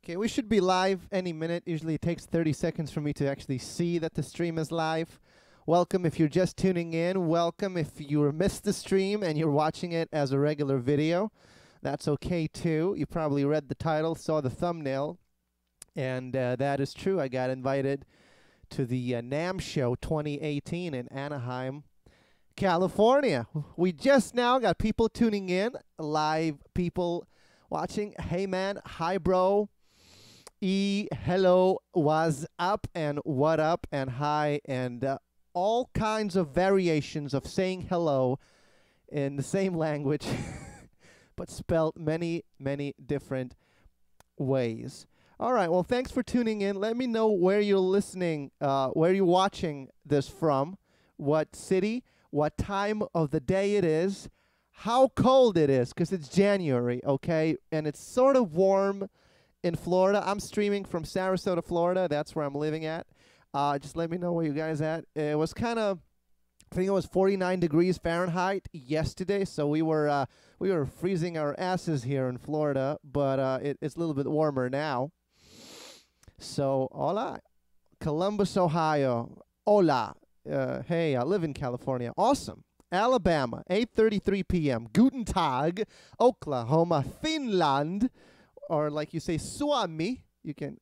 Okay, we should be live any minute. Usually it takes 30 seconds for me to actually see that the stream is live. Welcome if you're just tuning in. Welcome if you missed the stream and you're watching it as a regular video. That's okay too. You probably read the title, saw the thumbnail, and that is true. I got invited to the NAMM show 2018 in Anaheim, California. We just now got people tuning in, live people watching. Hey man, hi bro. Hello, what's up, and what up, and hi, and all kinds of variations of saying hello in the same language, but spelled many, many different ways. All right, well, thanks for tuning in. Let me know where you're listening, where you're watching this from, what city, what time of the day it is, how cold it is, because it's January, okay, and it's sort of warm in Florida. I'm streaming from Sarasota, Florida. That's where I'm living at. Just let me know where you guys at. It was kind of, I think it was 49 degrees Fahrenheit yesterday, so we were freezing our asses here in Florida, but it's a little bit warmer now. So, hola, Columbus, Ohio. Hola. Hey, I live in California. Awesome. Alabama, 8:33 p.m. Guten Tag. Oklahoma, Finland, or like you say, Suomi. You can.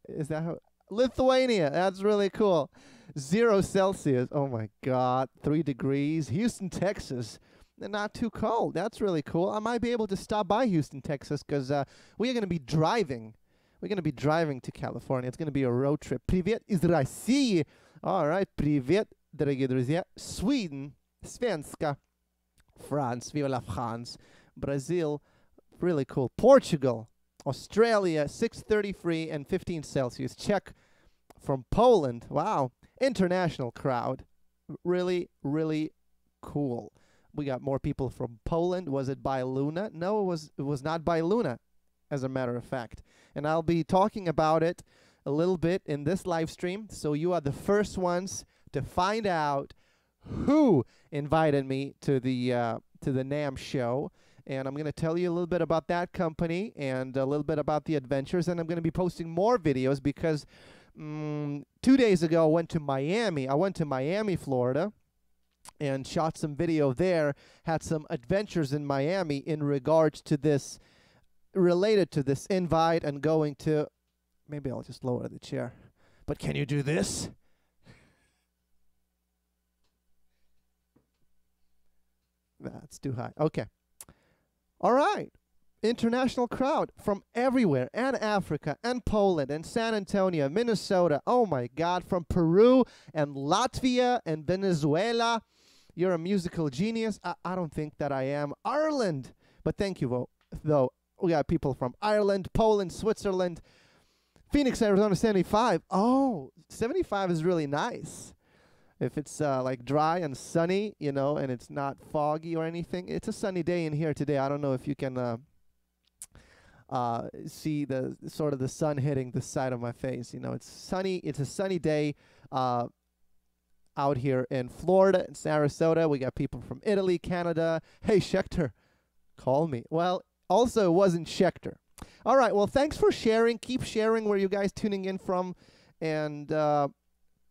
Is that how? Lithuania. That's really cool. 0 Celsius. Oh my God. 3 degrees. Houston, Texas. Not too cold. That's really cool. I might be able to stop by Houston, Texas, because we are going to be driving. We're going to be driving to California. It's going to be a road trip. Привет из России. All right. Привет, дорогие друзья. Sweden. Svenska. France. Viva la France. Brazil. Really cool. Portugal. Australia. 6:33 and 15 Celsius. Czech from Poland. Wow. International crowd. Really, really cool. We got more people from Poland. Was it by Luna? No, it was not by Luna, as a matter of fact. And I'll be talking about it a little bit in this live stream. So you are the first ones to find out who invited me to the NAMM show. And I'm going to tell you a little bit about that company and a little bit about the adventures. And I'm going to be posting more videos because 2 days ago I went to Miami. I went to Miami, Florida, and shot some video there. Had some adventures in Miami in regards to this, related to this invite and going to, maybe I'll just lower the chair. But can you do this? That's too high. Okay. All right. International crowd from everywhere, and Africa, and Poland, and San Antonio, Minnesota. Oh my God, from Peru, and Latvia, and Venezuela. You're a musical genius. I don't think that I am. Ireland. But thank you, though. We got people from Ireland, Poland, Switzerland, Phoenix, Arizona, 75. Oh, 75 is really nice. If it's like dry and sunny, you know, and it's not foggy or anything. It's a sunny day in here today. I don't know if you can see the sort of the sun hitting the side of my face. You know, it's sunny. It's a sunny day out here in Florida, in Sarasota. We got people from Italy, Canada. Hey, Schechter, call me. Well, also, it wasn't Schechter. All right, well, thanks for sharing. Keep sharing where you guys tuning in from. And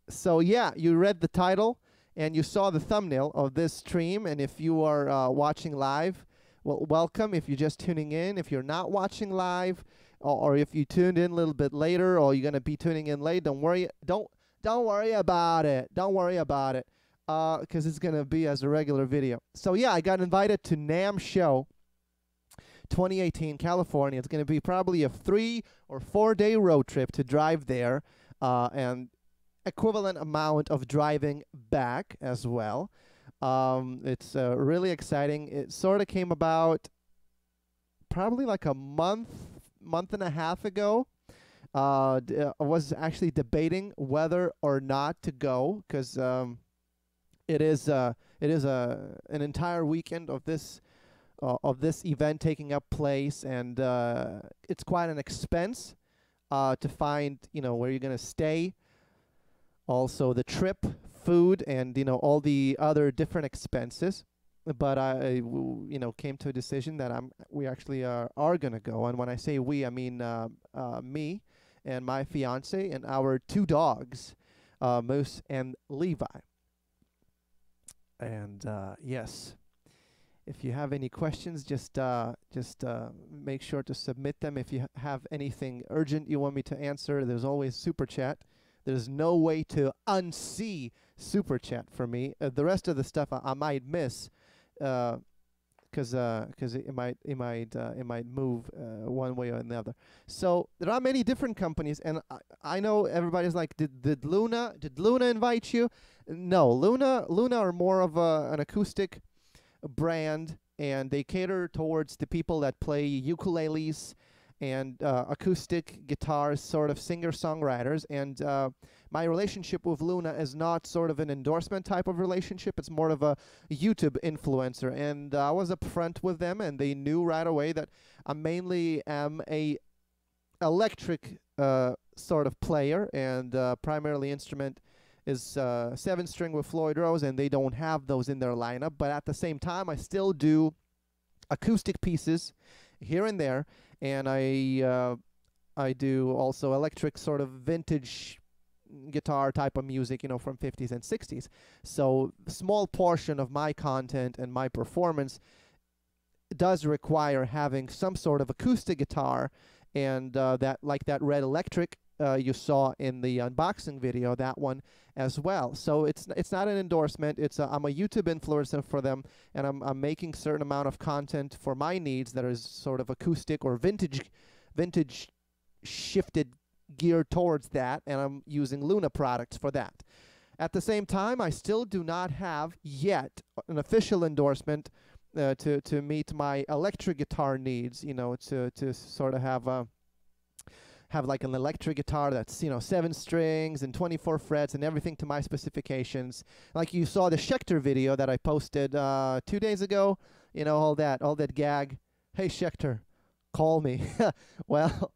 so, yeah, you read the title and you saw the thumbnail of this stream. And if you are watching live, well, welcome. If you're just tuning in, if you're not watching live, or if you tuned in a little bit later, or you're going to be tuning in late, don't worry. Don't worry about it. Don't worry about it, because it's going to be as a regular video. So, yeah, I got invited to NAMM show 2018, California. It's going to be probably a 3 or 4 day road trip to drive there, and equivalent amount of driving back as well. It's really exciting. It sort of came about probably like a month and a half ago. I was actually debating whether or not to go, because it is an entire weekend of this event taking up place, and it's quite an expense to find, you know, where you're gonna stay. Also the trip, food, and, you know, all the other different expenses. but you know, came to a decision that we actually are gonna go. And when I say we, I mean me and my fiance and our 2 dogs, Moose and Levi. And yes, if you have any questions, just make sure to submit them. If you have anything urgent you want me to answer, there's always super chat. There's no way to unsee super chat for me. The rest of the stuff I might miss, because it might move one way or another. So there are many different companies, and I know everybody's like, did Luna invite you? No, Luna are more of an acoustic brand, and they cater towards the people that play ukuleles and acoustic guitars, sort of singer-songwriters. And my relationship with Luna is not sort of an endorsement type of relationship. It's more of a YouTube influencer. And I was upfront with them, and they knew right away that I mainly am a electric sort of player, and primarily instrument is 7-string with Floyd Rose, and they don't have those in their lineup. But at the same time, I still do acoustic pieces here and there, and I do also electric sort of vintage guitar type of music, you know, from 50s and 60s. So a small portion of my content and my performance does require having some sort of acoustic guitar, and that, like that red electric you saw in the unboxing video, that one as well. So it's not an endorsement. It's I'm a YouTube influencer for them, and I'm making certain amount of content for my needs that is sort of acoustic or vintage shifted geared towards that, and I'm using Luna products for that. At the same time, I still do not have yet an official endorsement to meet my electric guitar needs, you know, to sort of have like an electric guitar that's, you know, 7 strings and 24 frets and everything to my specifications. Like you saw the Schecter video that I posted 2 days ago, you know, all that gag. Hey Schecter, call me. Well,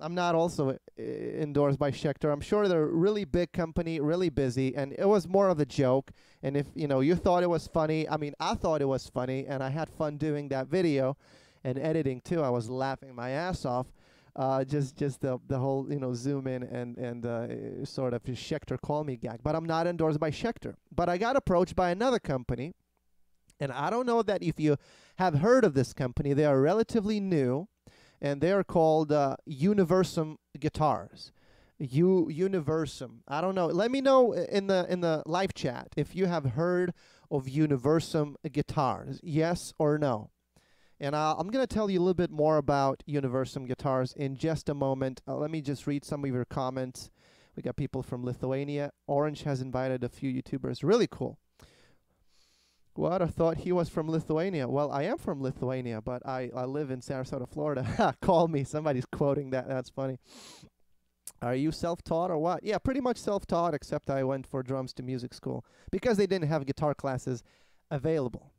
I'm not also endorsed by Schecter. I'm sure they're a really big company, really busy, and it was more of a joke. And if, you know, you thought it was funny, I mean, I thought it was funny, and I had fun doing that video and editing too. I was laughing my ass off. Just the whole, you know, zoom in and sort of Schecter call me gag. But I'm not endorsed by Schecter. But I got approached by another company, and I don't know that if you have heard of this company. They are relatively new, and they are called Universum guitars. Universum. I don't know. Let me know in the live chat if you have heard of Universum guitars. Yes or no. And I'm going to tell you a little bit more about Universum guitars in just a moment. Let me just read some of your comments. We got people from Lithuania. Orange has invited a few YouTubers. Really cool. What? I thought he was from Lithuania. Well, I am from Lithuania, but I live in Sarasota, Florida. Call me. Somebody's quoting that. That's funny. Are you self-taught or what? Yeah, pretty much self-taught, except I went for drums to music school because they didn't have guitar classes available.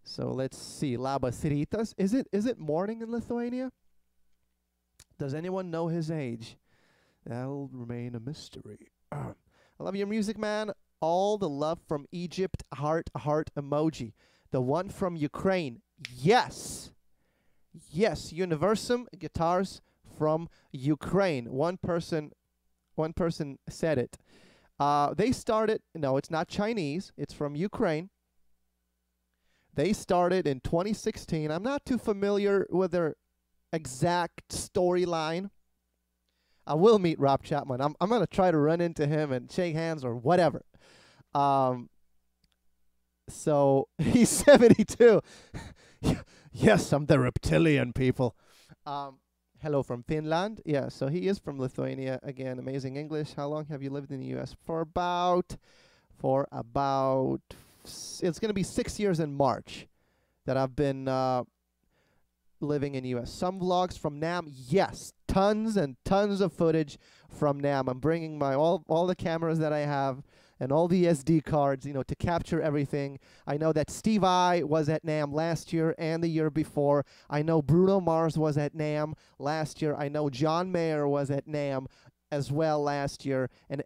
So let's see. Labas rytas. Is it morning in Lithuania? Does anyone know his age? That'll remain a mystery. I love your music, man. All the love from Egypt. Heart emoji. The one from Ukraine. Yes. Yes. Universum guitars from Ukraine. One person said it. They started. No, it's not Chinese. It's from Ukraine. They started in 2016. I'm not too familiar with their exact storyline. I will meet Rob Chapman. I'm going to try to run into him and shake hands or whatever. So he's 72. Yes, I'm the reptilian people. Hello from Finland. Yeah, so he is from Lithuania. Again, amazing English. How long have you lived in the U.S.? For about it's going to be 6 years in March that I've been living in the U.S. Some vlogs from NAMM, yes, tons and tons of footage from NAMM. I'm bringing my all the cameras that I have and all the SD cards, you know, to capture everything. I know that Steve I was at NAMM last year and the year before. I know Bruno Mars was at NAMM last year. I know John Mayer was at NAMM as well last year. And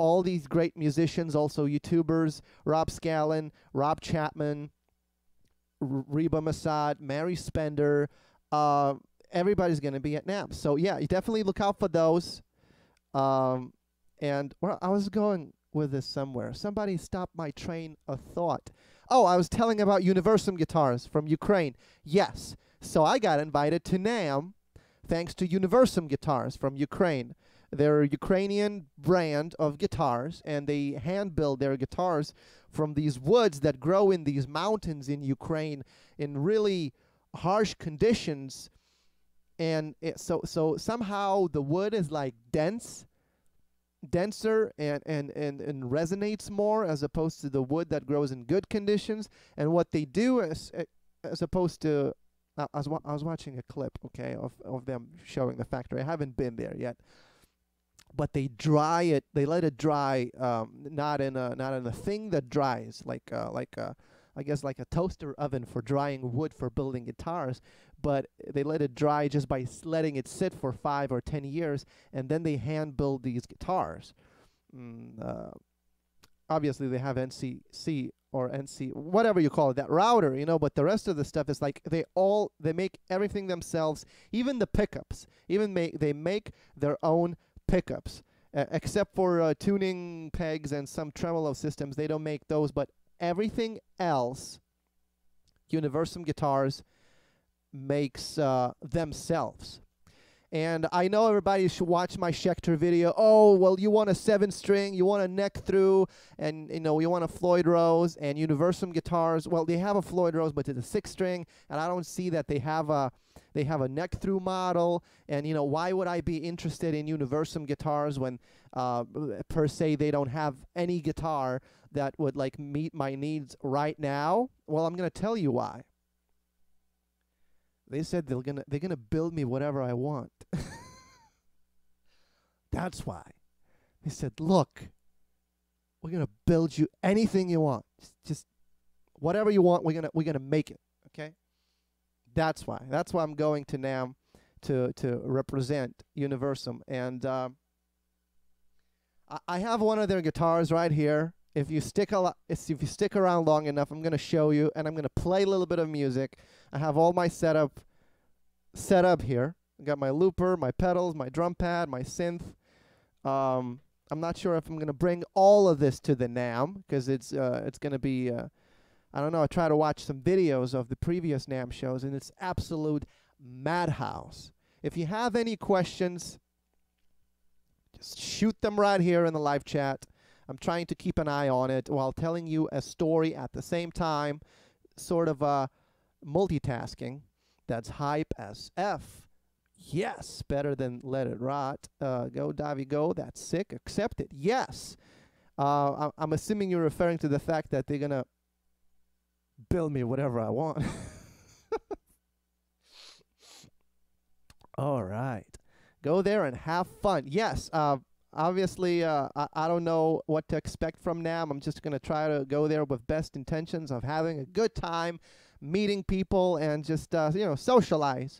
all these great musicians, also YouTubers, Rob Scallon, Rob Chapman, Reba Masad, Mary Spender. Everybody's going to be at NAMM. So yeah, you definitely look out for those. And well, I was going with this somewhere. Somebody stopped my train of thought. Oh, I was telling about Universum guitars from Ukraine. Yes. So I got invited to NAMM thanks to Universum guitars from Ukraine. They're a Ukrainian brand of guitars, and they hand build their guitars from these woods that grow in these mountains in Ukraine in really harsh conditions. And so somehow the wood is like denser and resonates more as opposed to the wood that grows in good conditions. And what they do as opposed to, I was watching a clip, okay, of them showing the factory. I haven't been there yet, but they dry it. They let it dry, not in a thing that dries I guess like a toaster oven for drying wood for building guitars, but they let it dry just by letting it sit for 5 or 10 years, and then they hand build these guitars. Obviously they have NCC or NC, whatever you call it, that router, you know, but the rest of the stuff is like they make everything themselves, even the pickups, they make their own pickups, except for tuning pegs and some tremolo systems. They don't make those, but everything else, Universum Guitars makes themselves. And I know everybody should watch my Schecter video. Oh, well, you want a 7-string, you want a neck through, and you want a Floyd Rose. And Universum Guitars, well, they have a Floyd Rose, but it's a 6-string, and I don't see that they have a neck through model. And why would I be interested in Universum Guitars when per se they don't have any guitar that would like meet my needs right now? Well, I'm gonna tell you why. They said they're gonna build me whatever I want. That's why. They said, look, we're gonna build you anything you want. Just whatever you want, we're gonna make it. Okay? That's why. That's why I'm going to NAMM to represent Universum. And I have one of their guitars right here. If you stick around long enough, I'm gonna show you, and I'm gonna play a little bit of music. I have all my setup here. I got my looper, my pedals, my drum pad, my synth. I'm not sure if I'm gonna bring all of this to the NAMM because it's gonna be I don't know. I try to watch some videos of the previous NAMM shows, and it's absolute madhouse. If you have any questions, just shoot them right here in the live chat. I'm trying to keep an eye on it while telling you a story at the same time, sort of multitasking. That's hype as F. Yes, better than let it rot. Go, Davy, go. That's sick. Accept it. Yes. I'm assuming you're referring to the fact that they're going to build me whatever I want. All right. Go there and have fun. Yes. Obviously, I don't know what to expect from NAMM. I'm just going to try to go there with best intentions of having a good time, meeting people, and just, socialize.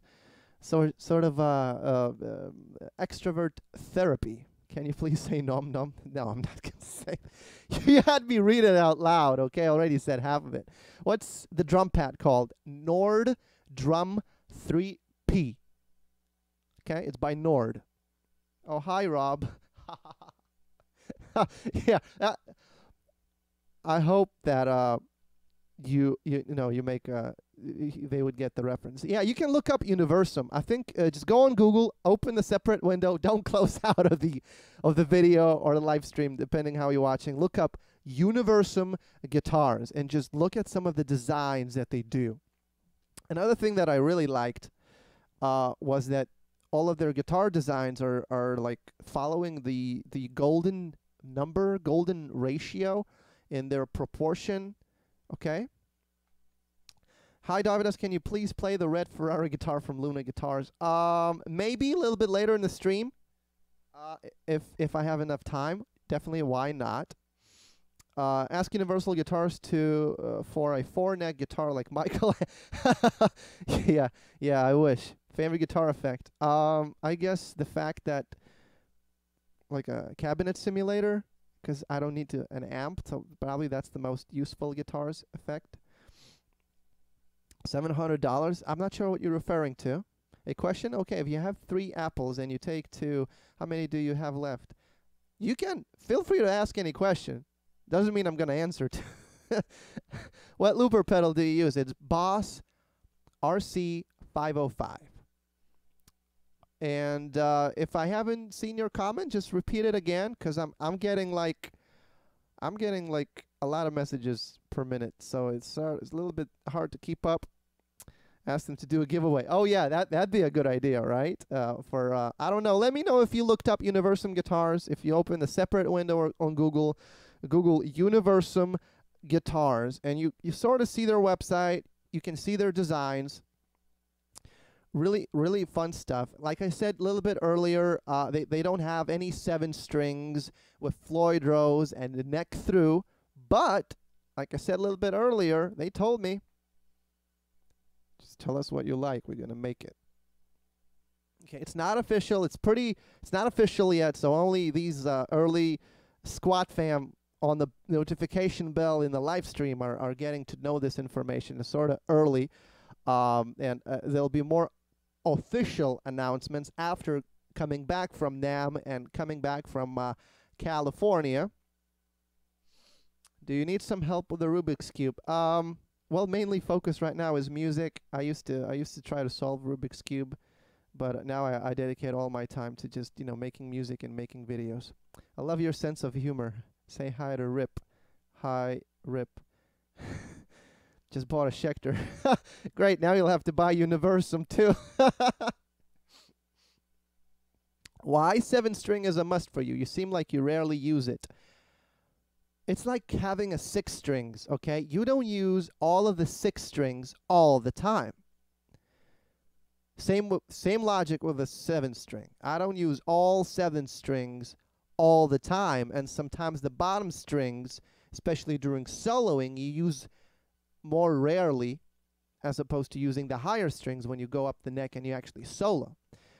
So, sort of extrovert therapy. Can you please say nom nom? No, I'm not going to say. You had me read it out loud, okay? I already said half of it. What's the drum pad called? Nord Drum 3P. Okay, it's by Nord. Oh, hi, Rob. Yeah, I hope that you make they would get the reference. Yeah, you can look up Universum. I think just go on Google, open the separate window, don't close out of the video or the live stream, depending how you're watching. Look up Universum guitars and just look at some of the designs that they do. Another thing that I really liked was that all of their guitar designs are like following the golden ratio in their proportion. Okay. Hi, Dovydas. Can you please play the red Ferrari guitar from Luna Guitars? Maybe a little bit later in the stream. If I have enough time, definitely. Why not? Ask Universal Guitars for a 4-neck guitar like Michael. Yeah, I wish. Favorite guitar effect? I guess the fact that like a cabinet simulator because I don't need an amp, so probably that's the most useful guitars effect. $700. I'm not sure what you're referring to. A question? Okay, if you have 3 apples and you take 2, how many do you have left? You can feel free to ask any question. Doesn't mean I'm going to answer it. What looper pedal do you use? It's Boss RC505. And if I haven't seen your comment, just repeat it again, because I'm getting like a lot of messages per minute, so it's a little bit hard to keep up. Ask them to do a giveaway. Oh yeah, that'd be a good idea, right? I don't know. Let me know if you looked up Universum guitars. If you open a separate window on Google Universum guitars, and you sort of see their website. You can see their designs. Really, really fun stuff. Like I said a little bit earlier, they don't have any 7 strings with Floyd Rose and the neck through, but like I said a little bit earlier, they told me, just tell us what you like. We're gonna make it. Okay, it's not official. It's not official yet. So only these early Squat fam on the notification bell in the live stream are getting to know this information. It's sort of early, and there'll be more official announcements after coming back from NAMM and coming back from California. Do you need some help with the Rubik's Cube? Well, mainly focus right now is music. I used to try to solve Rubik's Cube, but now I dedicate all my time to just, making music and making videos. I love your sense of humor. Say hi to Rip. Hi, Rip. Just bought a Schecter. Great, now you'll have to buy Universum too. Why 7-string is a must for you? You seem like you rarely use it. It's like having a 6 strings, okay? You don't use all of the 6 strings all the time. Same logic with a 7-string. I don't use all 7 strings all the time, and sometimes the bottom strings, especially during soloing, you use more rarely, as opposed to using the higher strings when you go up the neck and you actually solo.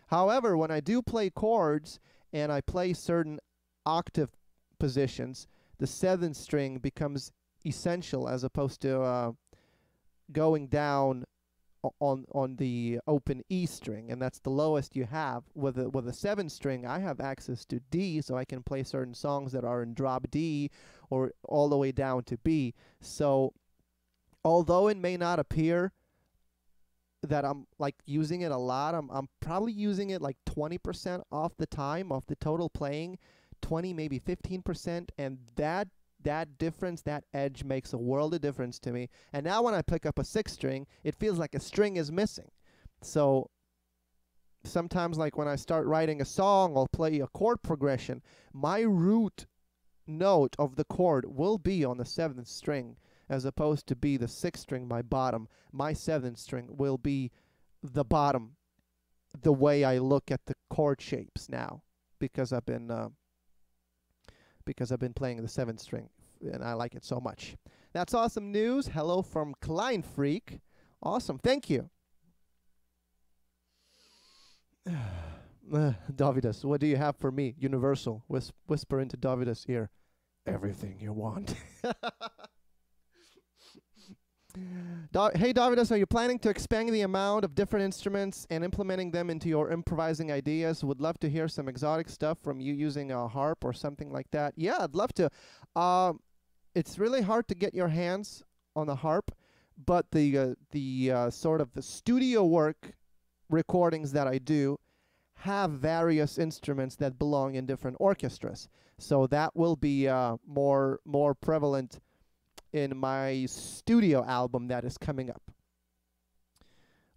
However, when I do play chords and I play certain octave positions, the 7th string becomes essential as opposed to going down on the open E string, and that's the lowest you have. With a 7th string, I have access to D, so I can play certain songs that are in drop D or all the way down to B. So although it may not appear that I'm like using it a lot, I'm probably using it like 20% off the time of the total playing, 20 maybe 15%, and that difference, that edge makes a world of difference to me. And now when I pick up a 6 string, it feels like a string is missing. So sometimes, like when I start writing a song, I'll play a chord progression. My root note of the chord will be on the 7th string, as opposed to be the 6th string, my bottom. My 7th string will be the bottom, the way I look at the chord shapes now, because I've been playing the 7th string, and I like it so much. That's awesome news. Hello from Klein Freak. Awesome. Thank you. Dovydas, what do you have for me? Universal. Whisper into Dovydas' ear. Everything you want. Hey Dovydas, are you planning to expand the amount of different instruments and implementing them into your improvising ideas? Would love to hear some exotic stuff from you using a harp or something like that. Yeah, I'd love to. It's really hard to get your hands on a harp, but the sort of the studio work recordings that I do have various instruments that belong in different orchestras. So that will be more prevalent in my studio album that is coming up.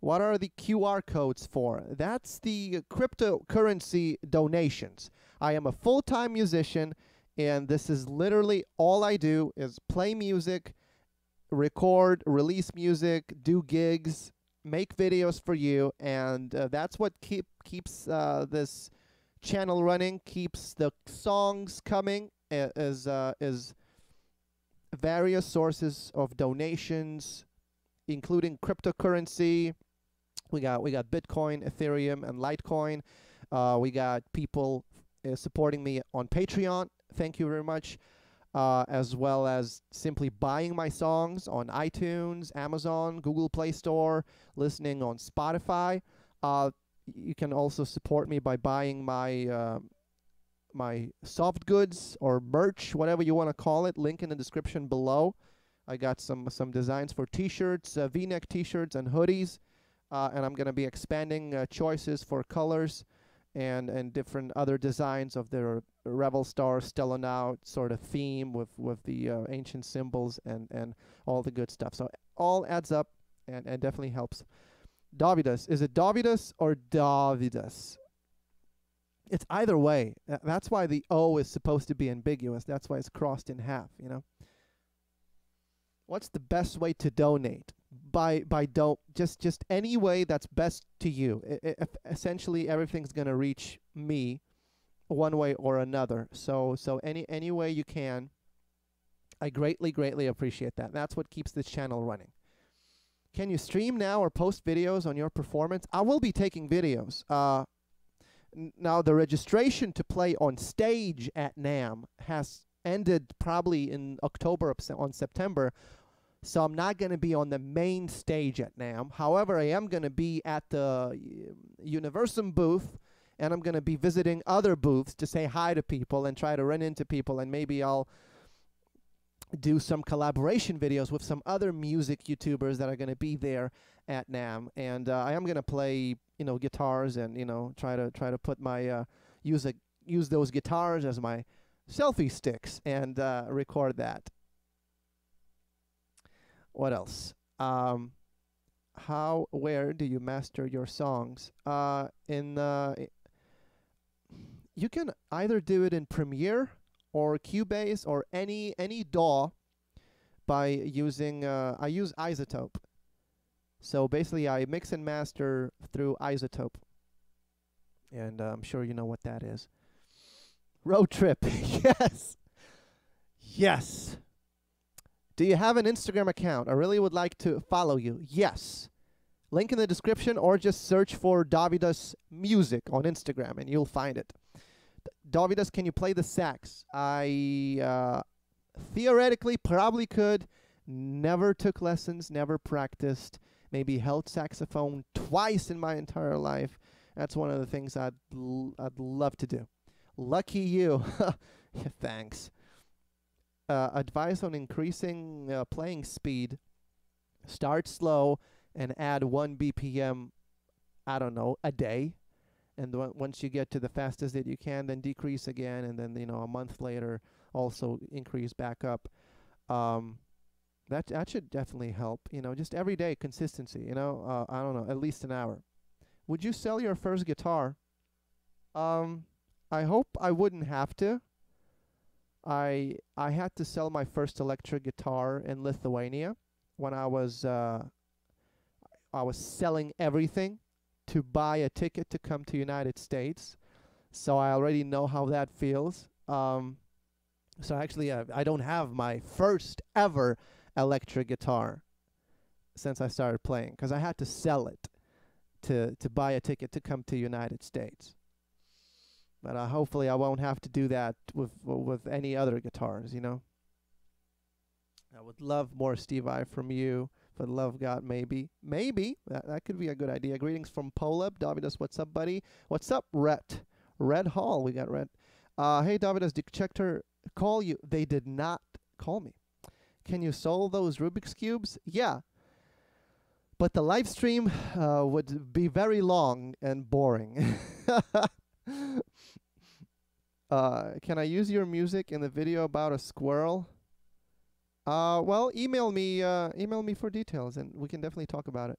What are the QR codes for? That's the cryptocurrency donations. I am a full-time musician, and this is literally all I do is play music, record, release music, do gigs, make videos for you, and that's what keeps this channel running, keeps the songs coming, is various sources of donations, including cryptocurrency. We got Bitcoin, Ethereum, and Litecoin. We got people supporting me on Patreon thank you very much. As well as simply buying my songs on iTunes, Amazon, Google Play Store, listening on Spotify. You can also support me by buying my my soft goods or merch, whatever you want to call it. Link in the description below. I got some designs for t-shirts, V-neck t-shirts and hoodies, and I'm going to be expanding choices for colors and different other designs of their Revel Star Stellar Now sort of theme with the ancient symbols and all the good stuff. So all adds up and definitely helps. Dovydas. Is it Dovydas or Dovydas? It's either way. That's why the O is supposed to be ambiguous. That's why it's crossed in half, you know. What's the best way to donate? Just any way that's best to you. Essentially, everything's gonna reach me one way or another. So any way you can, I greatly appreciate that. That's what keeps this channel running. Can you stream now or post videos on your performance? I will be taking videos. Now the registration to play on stage at NAMM has ended probably in October on September. So I'm not going to be on the main stage at NAMM. However, I am going to be at the Universum booth, and I'm going to be visiting other booths to say hi to people and try to run into people, and maybe I'll do some collaboration videos with some other music YouTubers that are going to be there at NAMM. And I am going to play, you know, guitars and, you know, try to put my use those guitars as my selfie sticks and record that. What else? Where do you master your songs? You can either do it in Premiere or Cubase or any DAW by using, I use Isotope. So basically I mix and master through Isotope. And I'm sure you know what that is. Road trip, yes. Yes. Do you have an Instagram account? I really would like to follow you. Yes. Link in the description, or just search for Dovydas Music on Instagram and you'll find it. Dovydas, can you play the sax? I theoretically probably could. Never took lessons, never practiced. Maybe held saxophone twice in my entire life. That's one of the things I'd love to do. Lucky you. Yeah, thanks. Advice on increasing playing speed. Start slow and add 1 BPM, I don't know, a day. And once you get to the fastest that you can, then decrease again. And then, you know, a month later, also increase back up. That should definitely help. You know, just every day consistency, you know, I don't know, at least an hour. Would you sell your first guitar? I hope I wouldn't have to. I had to sell my first electric guitar in Lithuania when I was selling everything to buy a ticket to come to United States. So I already know how that feels. So actually I don't have my first ever electric guitar since I started playing, because I had to sell it to buy a ticket to come to United States. But hopefully I won't have to do that with any other guitars, you know. I would love more Steve I from you. For the love of God, maybe. Maybe. That could be a good idea. Greetings from Polab. Dovydas, what's up, buddy? What's up, Rhett? Red Hall. We got Red. Hey, Dovydas, did Checkter call you? They did not call me. Can you solve those Rubik's Cubes? Yeah. But the live stream would be very long and boring. Can I use your music in the video about a squirrel? Well, email me for details, and we can definitely talk about it.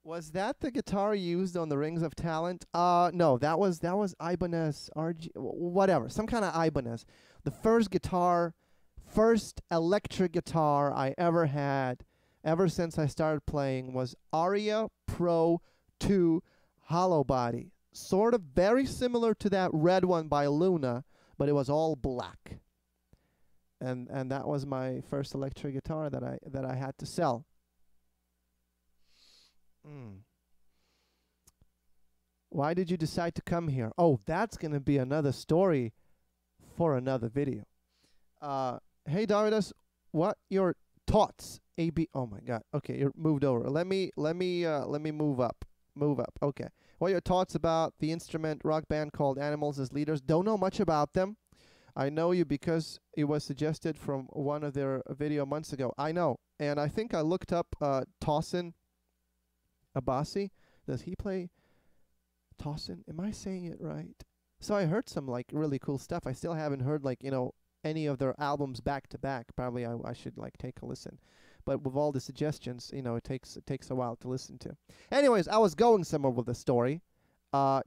Was that the guitar used on the Rings of Talent? No, that was Ibanez RG, whatever, some kind of Ibanez. The first electric guitar I ever had, ever since I started playing, was Aria Pro 2 hollow body. Sort of very similar to that red one by Luna, but it was all black. And that was my first electric guitar that I had to sell. Why did you decide to come here? Oh, that's going to be another story for another video. Hey, Dovydas, what your thoughts? AB. Oh my God. Okay, you're moved over. Let me move up. Move up. Okay. What are your thoughts about the instrument rock band called Animals as Leaders? Don't know much about them. I know you because it was suggested from one of their video months ago. I know, and I think I looked up Tosin Abasi. Does he play Tosin? Am I saying it right? So I heard some like really cool stuff. I still haven't heard like, you know, any of their albums back to back. Probably I should like take a listen. But with all the suggestions, you know, it takes a while to listen to. Anyways, I was going somewhere with the story.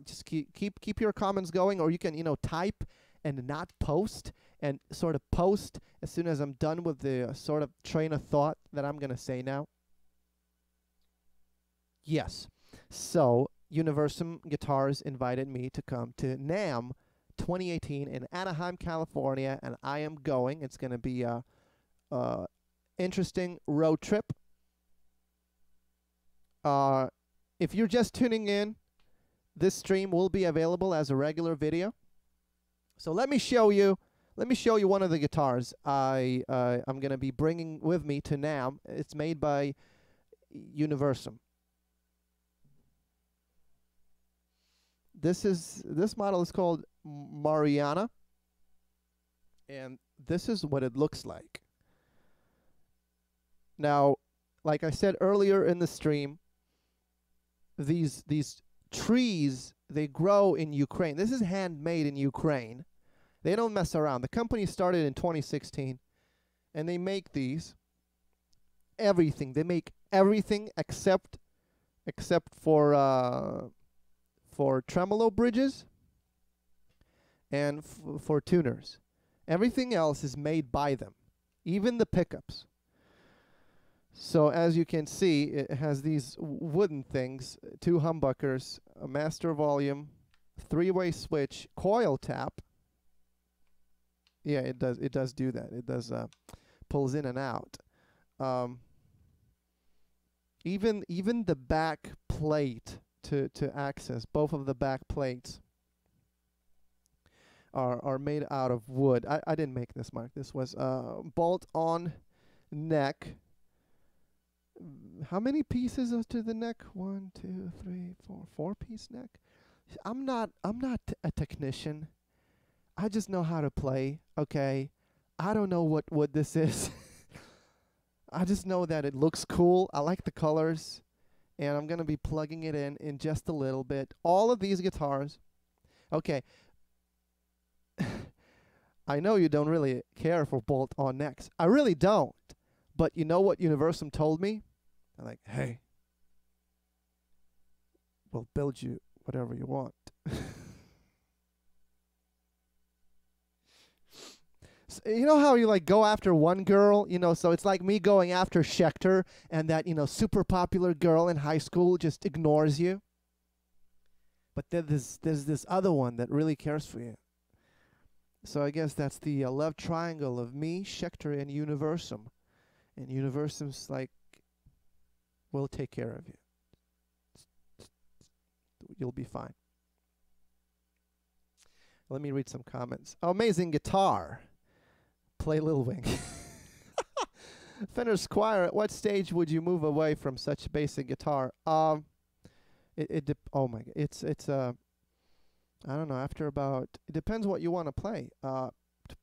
Just keep your comments going, or you can, you know, type and not post, and sort of post as soon as I'm done with the sort of train of thought that I'm gonna say now. Yes. So Universum Guitars invited me to come to NAMM 2018 in Anaheim, California, and I am going. It's gonna be a interesting road trip. If you're just tuning in, this stream will be available as a regular video. So let me show you one of the guitars I'm gonna be bringing with me to NAMM. It's made by Universum. This model is called Mariana, and this is what it looks like. Now, like I said earlier in the stream, these trees, they grow in Ukraine. This is handmade in Ukraine. They don't mess around. The company started in 2016, and they make these everything. They make everything except for tremolo bridges and for tuners. Everything else is made by them, even the pickups. So as you can see, it has these wooden things, 2 humbuckers, a master volume, 3-way switch, coil tap. Yeah, it does do that. It does pulls in and out. Even the back plate to access, both of the back plates are made out of wood. I didn't make this, Mark. This was bolt-on neck. How many pieces are to the neck? 1, 2, 3, 4. 4-piece neck. I'm not a technician. I just know how to play, okay? I don't know what this is. I just know that it looks cool. I like the colors, and I'm going to be plugging it in just a little bit. All of these guitars, okay. I know you don't really care for bolt-on necks. I really don't. But you know what Universum told me? They're like, hey, we'll build you whatever you want. So, you know how you like go after one girl, you know, so it's like me going after Schecter, and that, you know, super popular girl in high school just ignores you. But there's this other one that really cares for you. So I guess that's the love triangle of me, Schecter, and Universum. And Universum's like, we'll take care of you. You'll be fine. Let me read some comments. Oh, amazing guitar. Play Lil Wing. Fender Squire, at what stage would you move away from such a basic guitar? Oh my god, it's I don't know, after about, it depends what you want to play.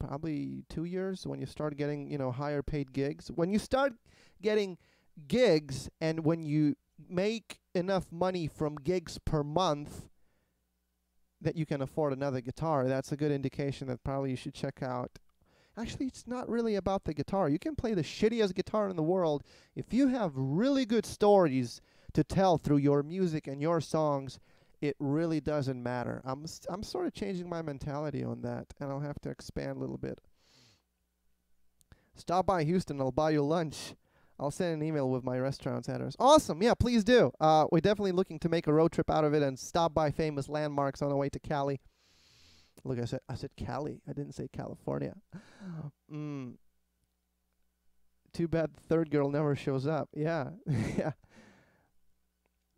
Probably 2 years when you start getting, you know, higher paid gigs. When you start getting gigs and when you make enough money from gigs per month that you can afford another guitar, that's a good indication that probably you should check out. Actually, it's not really about the guitar. You can play the shittiest guitar in the world. If you have really good stories to tell through your music and your songs, it really doesn't matter. I'm sort of changing my mentality on that, and I'll have to expand a little bit. Stop by Houston. I'll buy you lunch. I'll send an email with my restaurant's address. Awesome. Yeah, please do. We're definitely looking to make a road trip out of it and stop by famous landmarks on the way to Cali. Look, I said Cali. I didn't say California. Too bad the third girl never shows up. Yeah. Yeah.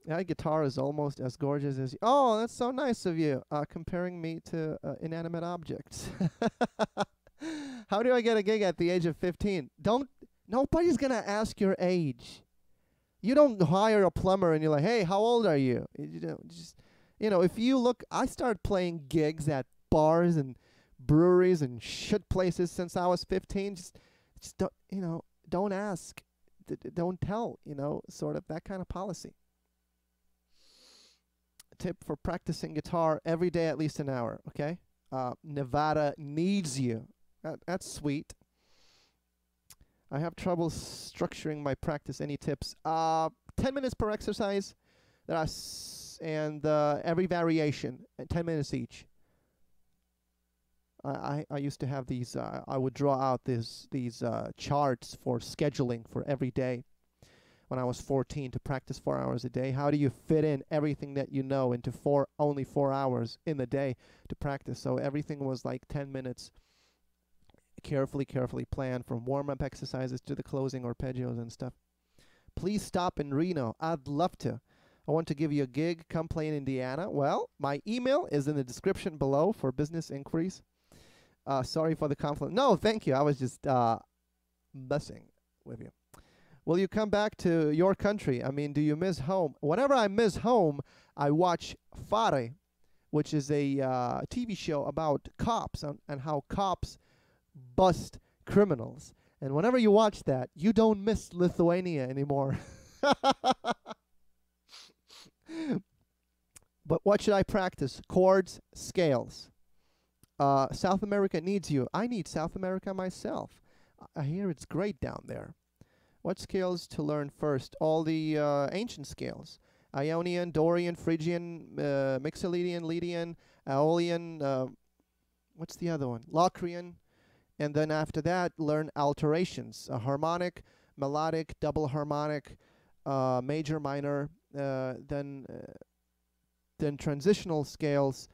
My guitar is almost as gorgeous as you. Oh, that's so nice of you, comparing me to inanimate objects. How do I get a gig at the age of 15? Nobody's gonna ask your age. You don't hire a plumber and you're like, hey, how old are you? If you look, I started playing gigs at bars and breweries and shit places since I was 15. Just don't, don't ask, don't tell, sort of that kind of policy. Tip for practicing guitar every day, at least an hour, okay? Nevada needs you. That's sweet. I have trouble structuring my practice. Any tips? 10 minutes per exercise. And every variation, 10 minutes each. I used to have these. I would draw out these charts for scheduling for every day. When I was 14, to practice 4 hours a day. How do you fit in everything that you know into only 4 hours in the day to practice? So everything was like 10 minutes. Carefully planned, from warm-up exercises to the closing arpeggios and stuff. Please stop in Reno. I'd love to. I want to give you a gig. Come play in Indiana. Well, my email is in the description below for business inquiries. Sorry for the conflict. No, thank you. I was just messing with you. Will you come back to your country? I mean, do you miss home? Whenever I miss home, I watch Fare, which is a TV show about cops and how cops bust criminals. And whenever you watch that, you don't miss Lithuania anymore. But what should I practice? Chords, scales. South America needs you. I need South America myself. I hear it's great down there. What scales to learn first? All the ancient scales. Ionian, Dorian, Phrygian, Mixolydian, Lydian, Aeolian, what's the other one? Locrian. And then after that, learn alterations. Harmonic, melodic, double harmonic, major, minor, then transitional scales,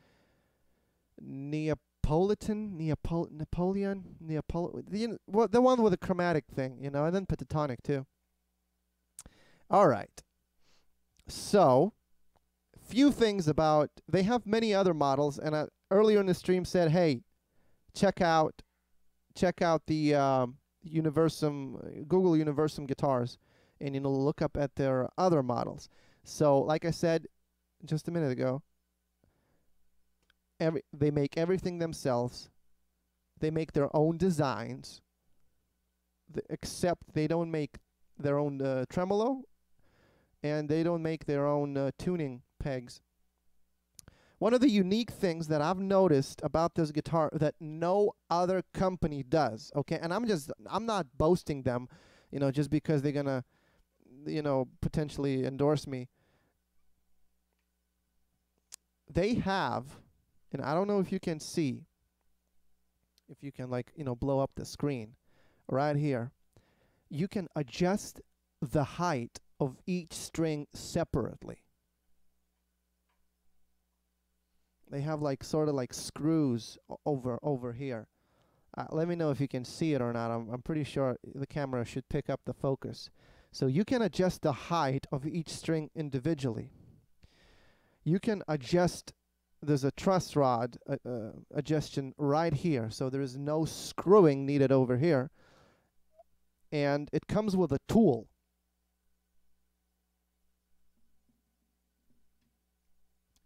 Neapolitan, Napoleon, the one with the chromatic thing, and then pentatonic too. All right. So, few things about, they have many other models, and I earlier in the stream said, hey, check out the Universum, Google Universum guitars, and look up at their other models. So, like I said just a minute ago, they make everything themselves. They make their own designs, except they don't make their own tremolo, and they don't make their own tuning pegs. One of the unique things that I've noticed about this guitar that no other company does, okay, and I'm not boasting them, just because they're gonna, potentially endorse me. They have, and I don't know if you can see, if you can blow up the screen right here, you can adjust the height of each string separately. They have sort of screws over here. Let me know if you can see it or not. I'm pretty sure the camera should pick up the focus. So you can adjust the height of each string individually. You can adjust, there's a truss rod adjustment right here, so there is no screwing needed over here. And it comes with a tool.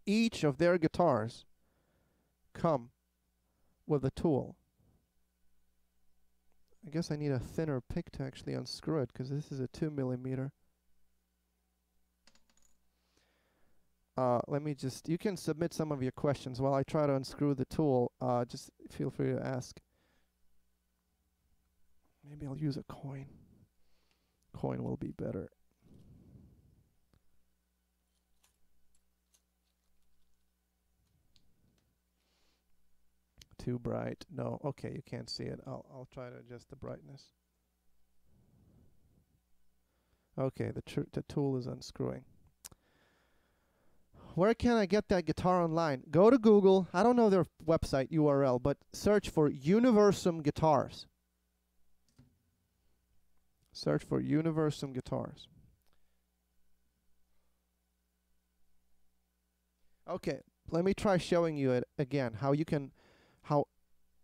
Each of their guitars come with a tool. I guess I need a thinner pick to actually unscrew it, because this is a 2mm. Let me just, you can submit some of your questions while I try to unscrew the tool. Just feel free to ask. Maybe I'll use a coin. Coin will be better. Too bright. No, okay, you can't see it. I'll try to adjust the brightness. Okay, the tool is unscrewing. Where can I get that guitar online? Go to Google. I don't know their website URL, but search for Universum guitars. Search for Universum guitars. Okay, let me try showing you it again. How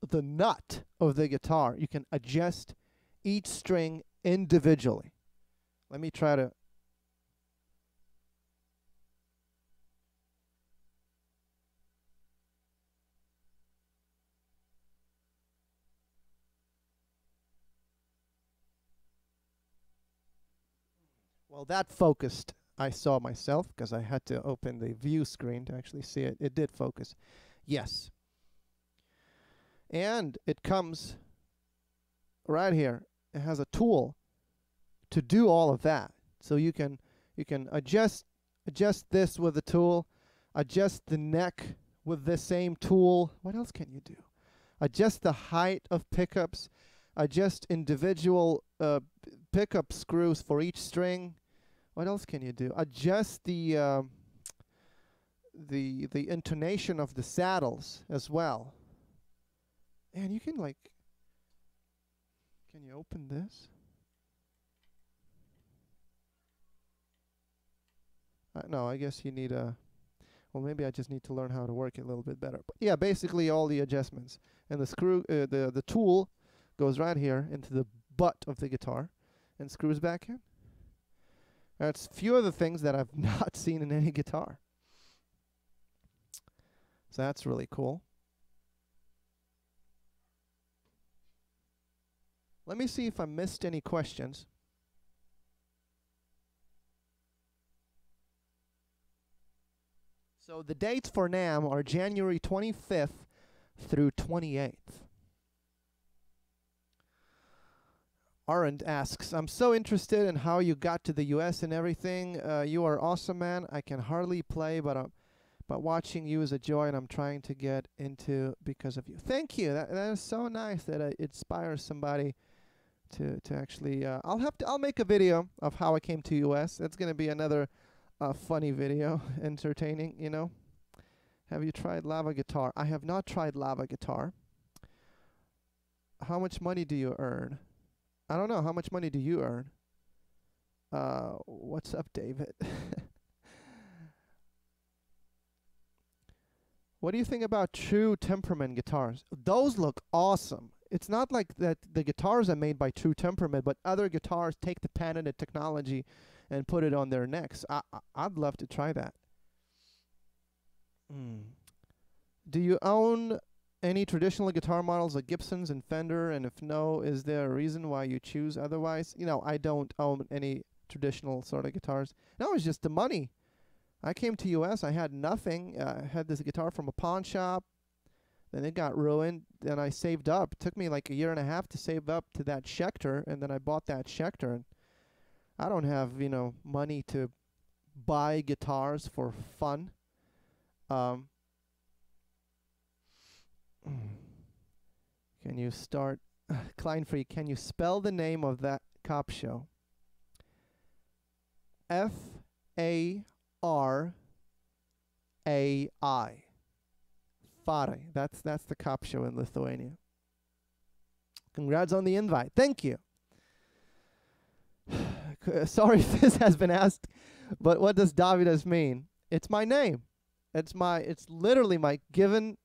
the nut of the guitar, you can adjust each string individually. Let me try to. Well, that focused. I saw myself because I had to open the view screen to actually see it. It did focus. Yes. And it comes right here. It has a tool to do all of that. So you can adjust this with the tool, adjust the neck with the same tool. What else can you do? Adjust the height of pickups, adjust individual pickup screws for each string. What else can you do? Adjust the intonation of the saddles as well. And you can like, can you open this? No, I guess you need a, well, maybe I just need to learn how to work it a little bit better. But yeah, basically all the adjustments. And the screw, the tool goes right here into the butt of the guitar and screws back in. That's few of the things that I've not seen in any guitar. So that's really cool. Let me see if I missed any questions. So the dates for NAMM are January 25th through 28th. Arend asks, I'm so interested in how you got to the US and everything. You are awesome, man. I can hardly play, but watching you is a joy, and I'm trying to get into because of you. Thank you. That is so nice that it inspires somebody to actually. I'll make a video of how I came to US. That's gonna be another funny video, entertaining. You know. Have you tried lava guitar? I have not tried lava guitar. How much money do you earn? I don't know. How much money do you earn? What's up, David? What do you think about True Temperament guitars? Those look awesome. It's not like that the guitars are made by True Temperament, but other guitars take the patented technology and put it on their necks. I'd love to try that. Do you own any traditional guitar models like Gibsons and Fender? And if no, is there a reason why you choose otherwise? You know, I don't own any traditional sort of guitars. No, it's just the money. I came to US, I had nothing. I had this guitar from a pawn shop. Then it got ruined. Then I saved up. It took me like 1.5 years to save up to that Schecter, and then I bought that Schecter. And I don't have, you know, money to buy guitars for fun. Can you start Kleinfree, can you spell the name of that cop show? F-A-R-A-I. Fare. That's the cop show in Lithuania. Congrats on the invite. Thank you. Sorry if this has been asked, but what does Dovydas mean? It's my name. It's literally my given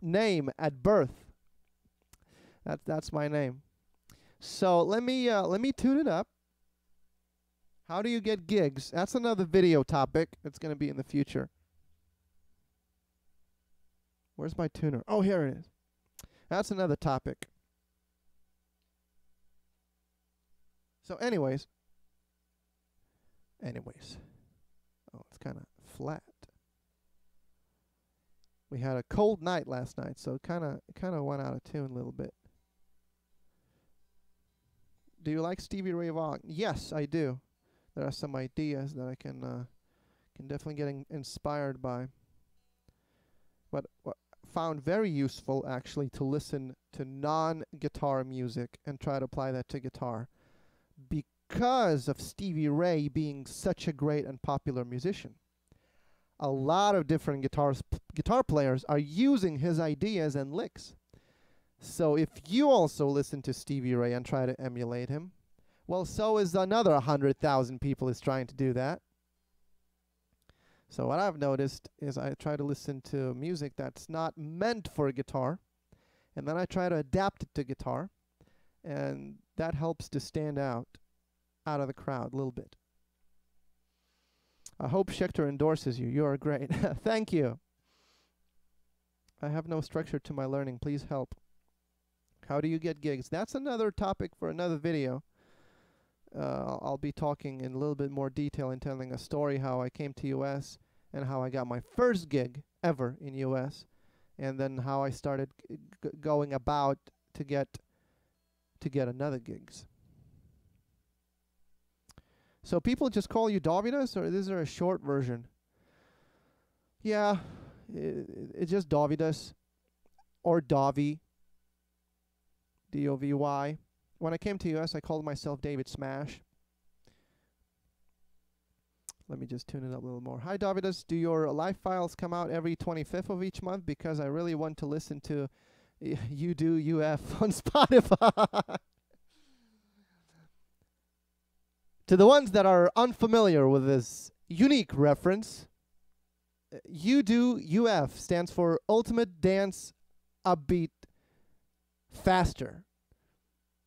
name at birth. That's my name. So let me tune it up. How do you get gigs? That's another video topic. It's going to be in the future. Where's my tuner? Oh, here it is. That's another topic. So anyways. Oh, it's kind of flat. We had a cold night last night, so it kind of went out of tune a little bit. Do you like Stevie Ray Vaughan? Yes, I do. There are some ideas that I can definitely get inspired by. But what found very useful actually to listen to non-guitar music and try to apply that to guitar, because of Stevie Ray being such a great and popular musician. A lot of different guitar players are using his ideas and licks. So if you also listen to Stevie Ray and try to emulate him, well, so is another 100,000 people is trying to do that. So what I've noticed is I try to listen to music that's not meant for a guitar, and then I try to adapt it to guitar, and that helps to stand out of the crowd a little bit. I hope Schecter endorses you. You are great. Thank you. I have no structure to my learning. Please help. How do you get gigs? That's another topic for another video. I'll be talking in a little bit more detail and telling a story how I came to US and how I got my first gig ever in US, and then how I started going about to get another gigs. So people just call you Dovydas, or is there a short version? Yeah, it's just Dovydas or Dovy, D-O-V-Y. When I came to US, I called myself David Smash. Let me just tune it up a little more. Hi, Dovydas. Do your live files come out every 25th of each month? Because I really want to listen to You Do UF on Spotify. To the ones that are unfamiliar with this unique reference, You Do UF stands for Ultimate Dance Upbeat Faster,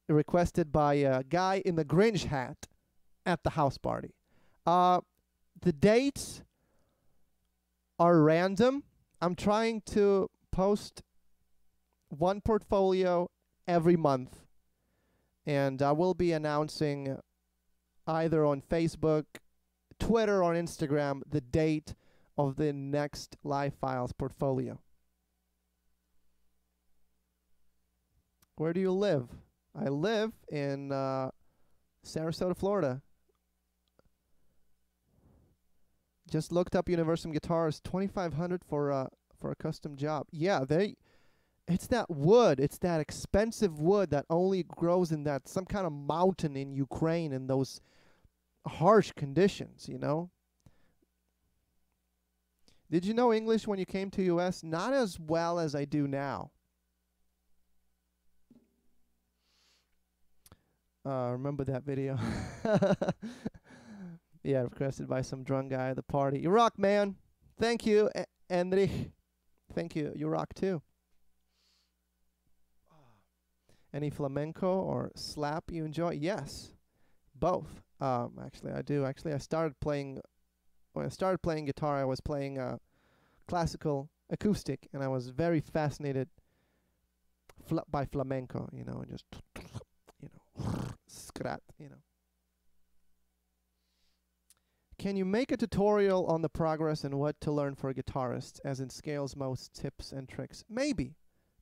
requested by a guy in the Grinch hat at the house party. The dates are random. I'm trying to post one portfolio every month, and I will be announcing either on Facebook, Twitter, or Instagram the date of the next live files portfolio. Where do you live? I live in Sarasota, Florida. Just looked up Universum guitars, $2,500 for a custom job. Yeah, it's that wood. It's that expensive wood that only grows in that some kind of mountain in Ukraine in those harsh conditions, you know. Did you know English when you came to US? Not as well as I do now. Remember that video? Yeah, requested by some drunk guy at the party. You rock, man. Thank you, Enrich. Thank you. You rock too. Any flamenco or slap you enjoy? Yes, both. Actually, I do. Actually, I started playing. When I started playing guitar, I was playing classical acoustic, and I was very fascinated by flamenco. You know, and just scrat. You know. Can you make a tutorial on the progress and what to learn for guitarists, as in scales, modes, tips, and tricks? Maybe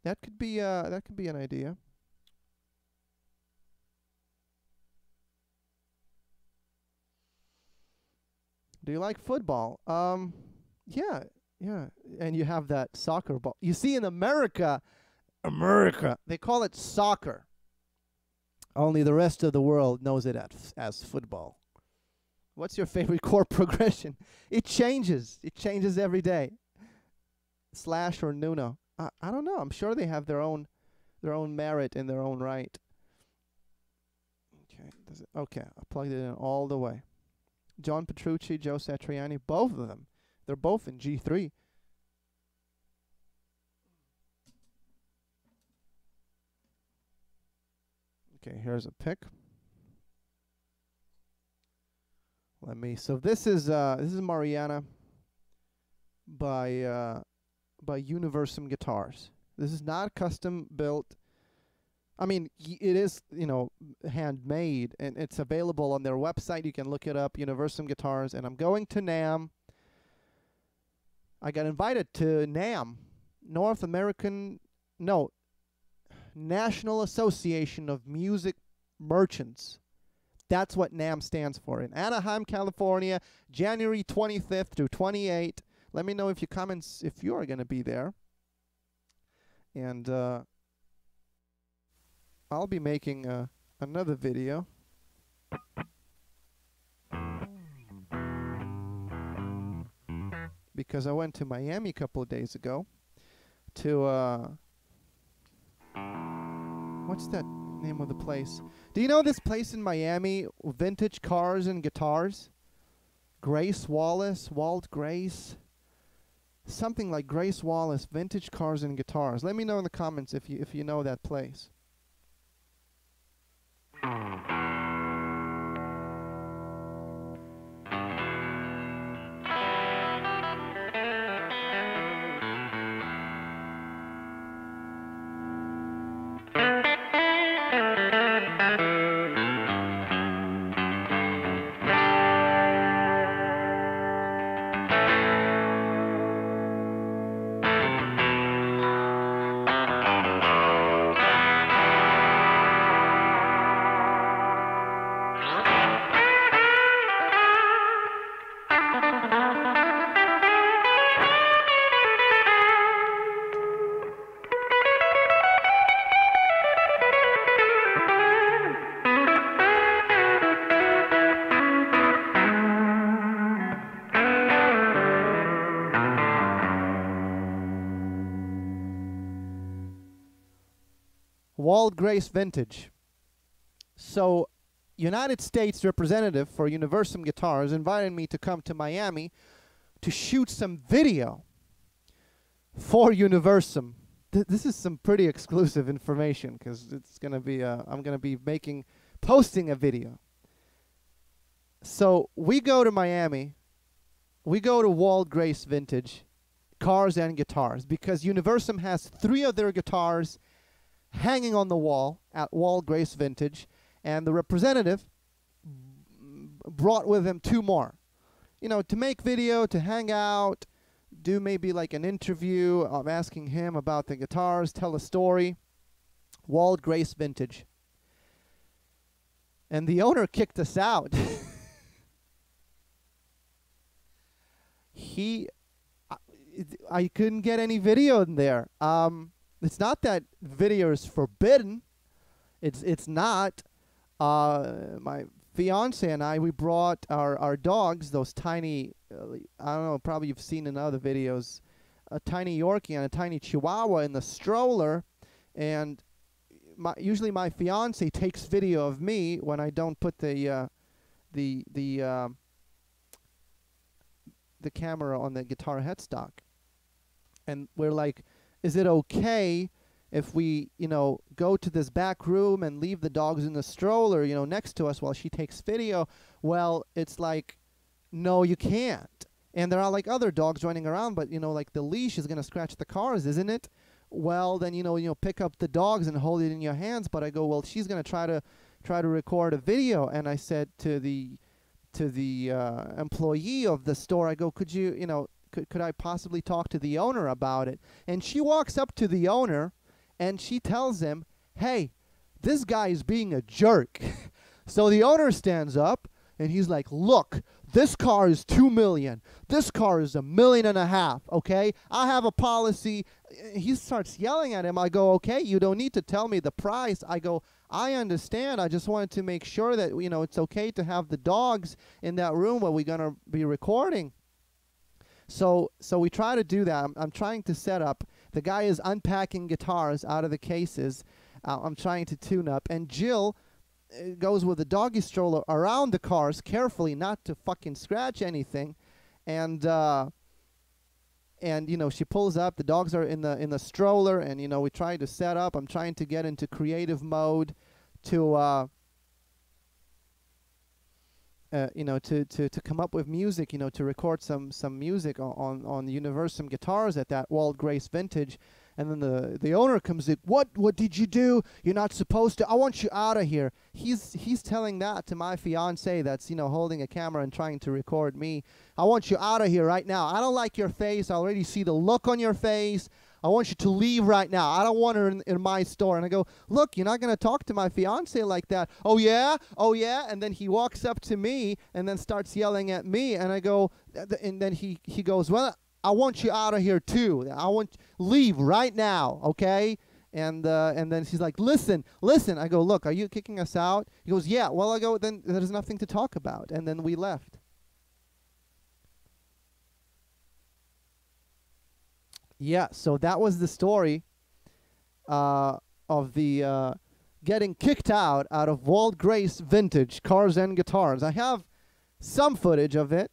that could be an idea. Do you like football? Yeah. And you have that soccer ball. You see, in America, they call it soccer. Only the rest of the world knows it as football. What's your favorite chord progression? It changes. It changes every day. Slash or Nuno. I don't know. I'm sure they have their own merit in their own right. Okay, I plugged it in all the way. John Petrucci, Joe Satriani, both of them. They're both in G3. Okay, here's a pick. So this is Mariana by Universum guitars. This is not custom built. I mean, it is, handmade, and it's available on their website. You can look it up, Universum guitars. And I'm going to NAMM. I got invited to NAMM, National Association of Music Merchants. That's what NAMM stands for. In Anaheim, California, January 25th through 28th. Let me know if you comments if you're going to be there. And I'll be making another video. Because I went to Miami a couple of days ago to what's that name of the place? Do you know this place in Miami, vintage cars and guitars? Grace Wallace, Walt Grace, something like Grace Wallace, vintage cars and guitars. Let me know in the comments if you know that place. Walt Grace Vintage. So, United States representative for Universum Guitars invited me to come to Miami to shoot some video for Universum. This is some pretty exclusive information because it's gonna be I'm gonna be posting a video. So we go to Miami, we go to Walt Grace Vintage Cars and Guitars because Universum has 3 of their guitars hanging on the wall at Walt Grace Vintage, and the representative brought with him 2 more. You know, to make video, to hang out, do maybe like an interview of asking him about the guitars, tell a story. Walt Grace Vintage. And the owner kicked us out. I couldn't get any video in there. It's not that video is forbidden. It's not. My fiance and I, we brought our dogs, those tiny, I don't know, probably you've seen in other videos, a tiny Yorkie and a tiny Chihuahua in the stroller, and usually my fiance takes video of me when I don't put the camera on the guitar headstock. And we're like, is it okay if we, you know, go to this back room and leave the dogs in the stroller, you know, next to us while she takes video? Well, it's like, no, you can't. And there are like other dogs running around, but, you know, like the leash is going to scratch the cars, isn't it? Well, then, you know, pick up the dogs and hold it in your hands. But I go, well, she's going to try to record a video. And I said to the employee of the store, I go, could you, you know, could I possibly talk to the owner about it? And she walks up to the owner and she tells him, hey, this guy is being a jerk. So the owner stands up and he's like, look, this car is $2 million. This car is $1.5 million, okay? I have a policy. He starts yelling at him. I go, okay, you don't need to tell me the price. I go, I understand. I just wanted to make sure that, you know, it's okay to have the dogs in that room where we're going to be recording. So we try to do that. I'm trying to set up. The guy is unpacking guitars out of the cases. I'm trying to tune up. And Jill goes with the doggy stroller around the cars carefully, not to fucking scratch anything. And you know, she pulls up. The dogs are in the stroller, and you know, we try to set up. I'm trying to get into creative mode to you know, to come up with music, you know, to record some music on the Universum guitars at that Walt Grace Vintage. And then the owner comes in, what did you do? You're not supposed to. I want you out of here. He's telling that to my fiance that's, you know, holding a camera and trying to record me. I want you out of here right now. I don't like your face. I already see the look on your face. I want you to leave right now. I don't want her in my store. And I go, look, you're not going to talk to my fiance like that. Oh, yeah? Oh, yeah? And then he walks up to me and then starts yelling at me. And I go, and then he goes, well, I want you out of here too. I want leave right now, okay? And then she's like, listen. I go, look, are you kicking us out? He goes, yeah. Well, I go, then there's nothing to talk about. And then we left. Yeah, so that was the story of the getting kicked out of Walt Grace Vintage Cars and Guitars. I have some footage of it.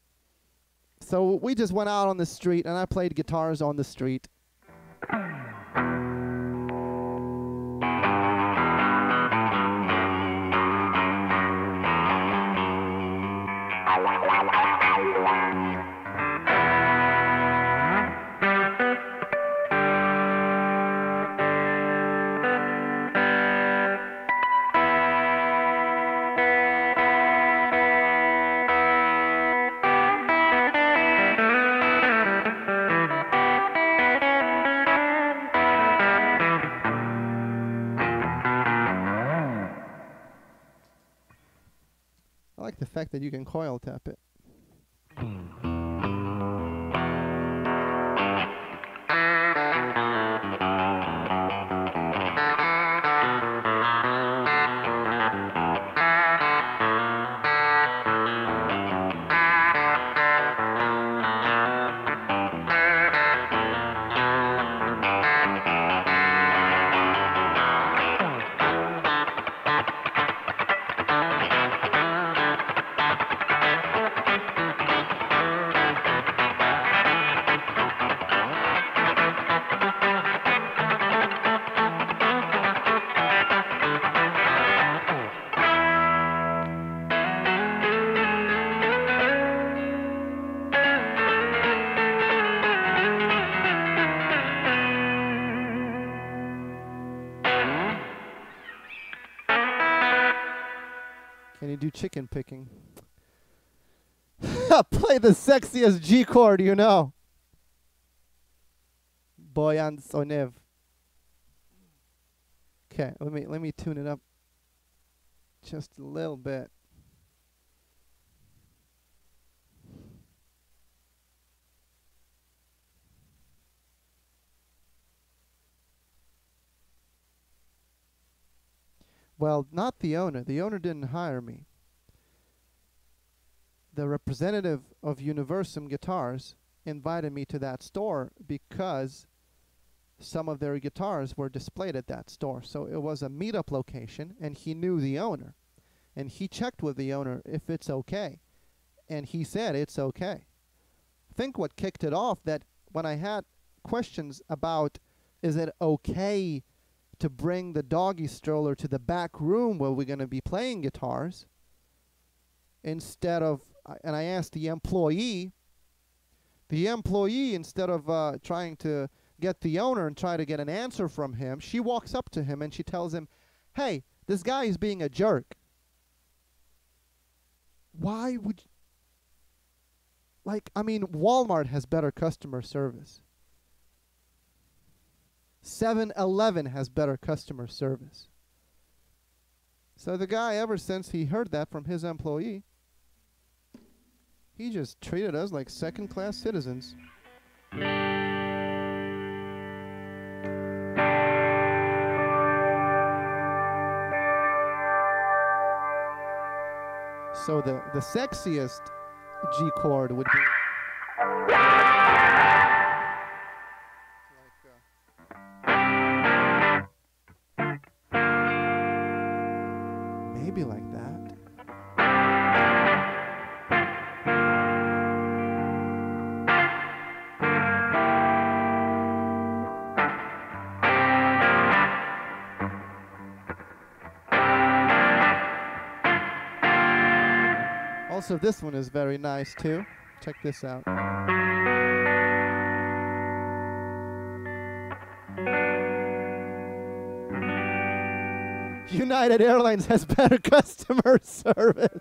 So we just went out on the street, and I played guitars on the street. I like the fact that you can coil tap it. Can you do chicken picking? Play the sexiest G chord, you know. Boyan Sonev. Okay, let me tune it up just a little bit. Well, not the owner. The owner didn't hire me. The representative of Universum Guitars invited me to that store because some of their guitars were displayed at that store. So it was a meetup location, and he knew the owner. And he checked with the owner if it's okay. And he said it's okay. I think what kicked it off, that when I had questions about is it okay to bring the doggy stroller to the back room where we're going to be playing guitars, instead of, and I asked the employee, instead of trying to get the owner and try to get an answer from him, she walks up to him and she tells him, hey, this guy is being a jerk. Why would you? Like, I mean, Walmart has better customer service. 7-Eleven has better customer service. So the guy, ever since he heard that from his employee, he just treated us like second-class citizens. So the sexiest G chord would be maybe like that. Also, this one is very nice too. Check this out. United Airlines has better customer service.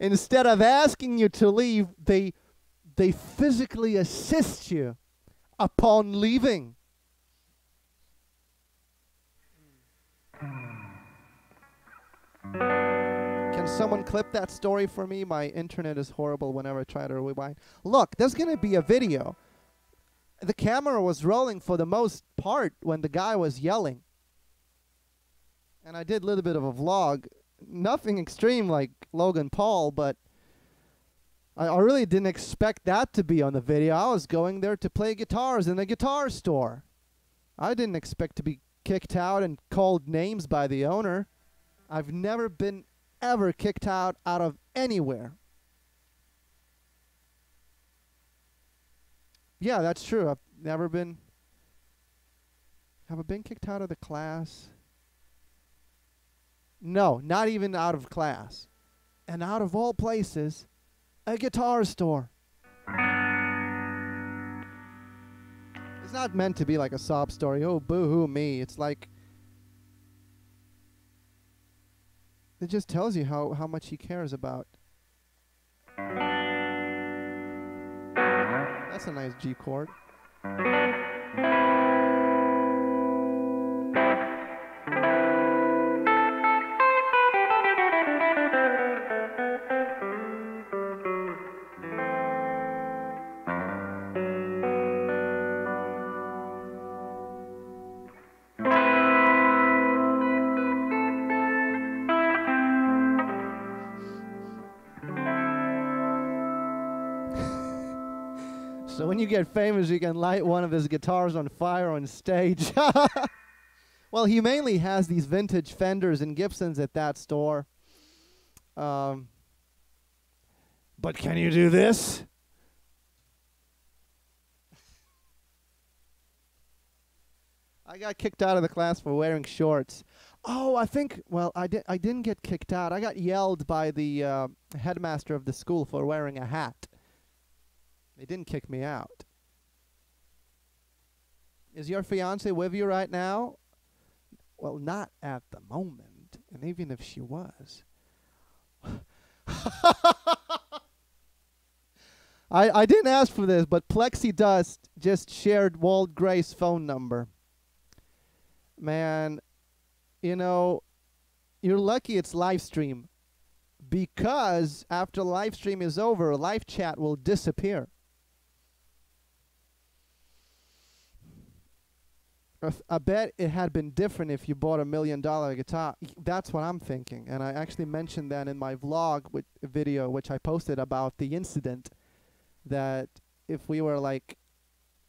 Instead of asking you to leave, they physically assist you upon leaving. Can someone clip that story for me? My internet is horrible whenever I try to rewind. Look, there's going to be a video. The camera was rolling for the most part when the guy was yelling. And I did a little bit of a vlog. Nothing extreme like Logan Paul, but I really didn't expect that to be on the video. I was going there to play guitars in a guitar store. I didn't expect to be kicked out and called names by the owner. I've never been ever kicked out of anywhere. Yeah, that's true. I've never been. Have I been kicked out of the class? No, not even out of class. And out of all places, a guitar store. It's not meant to be like a sob story. Oh, boo-hoo me. It's like, it just tells you how much he cares about. That's a nice G chord. So when you get famous, you can light one of his guitars on fire on stage. Well, he mainly has these vintage Fenders and Gibsons at that store. But can you do this? I got kicked out of the class for wearing shorts. Oh, I think, well, I didn't get kicked out. I got yelled by the headmaster of the school for wearing a hat. They didn't kick me out. Is your fiance with you right now? Well, not at the moment. And even if she was. I didn't ask for this, but PlexiDust just shared Walt Gray's phone number. Man, you know, you're lucky it's Livestream. Because after Livestream is over, live chat will disappear. I bet it had been different if you bought $1 million guitar. That's what I'm thinking. And I actually mentioned that in my vlog video, which I posted about the incident, that if we were like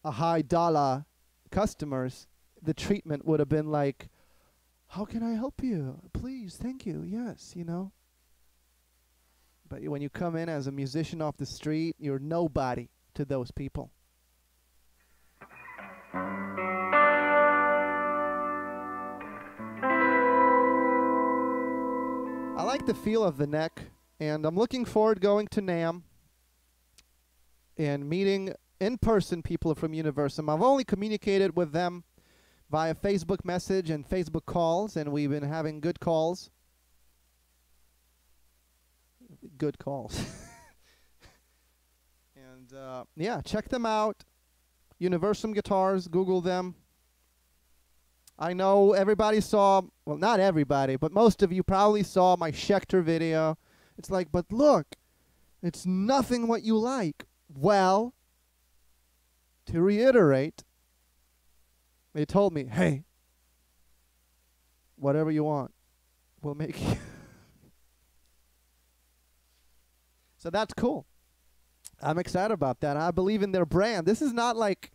a high dollar customers, the treatment would have been like, how can I help you? Please, thank you, yes, you know. But when you come in as a musician off the street, you're nobody to those people. I like the feel of the neck, and I'm looking forward going to NAMM and meeting in-person people from Universum. I've only communicated with them via Facebook message and Facebook calls, and we've been having good calls. Good calls. And yeah, check them out. Universum Guitars, Google them. I know everybody saw, well, not everybody, but most of you probably saw my Schecter video. It's like, but look, it's nothing what you like. Well, to reiterate, they told me, hey, whatever you want, we'll make you. So that's cool. I'm excited about that. I believe in their brand. This is not like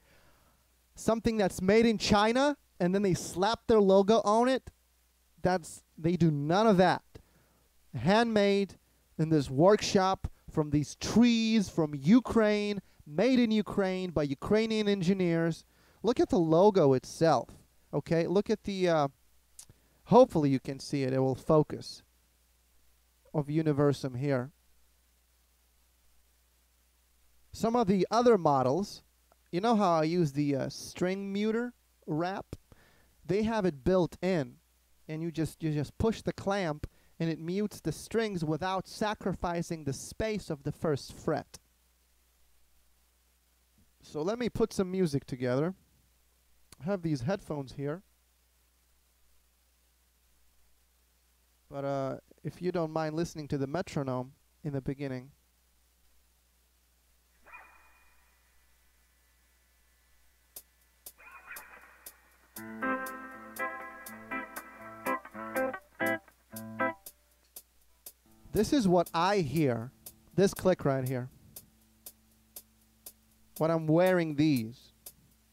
something that's made in China and then they slap their logo on it. They do none of that. Handmade in this workshop from these trees from Ukraine, made in Ukraine by Ukrainian engineers. Look at the logo itself. Okay, look at the, hopefully you can see it. It will focus. Of Universum here. Some of the other models, you know how I use the string muter wrap? They have it built in, and you just push the clamp, and it mutes the strings without sacrificing the space of the first fret. So let me put some music together. I have these headphones here. But if you don't mind listening to the metronome in the beginning. This is what I hear. This click right here. When I'm wearing these.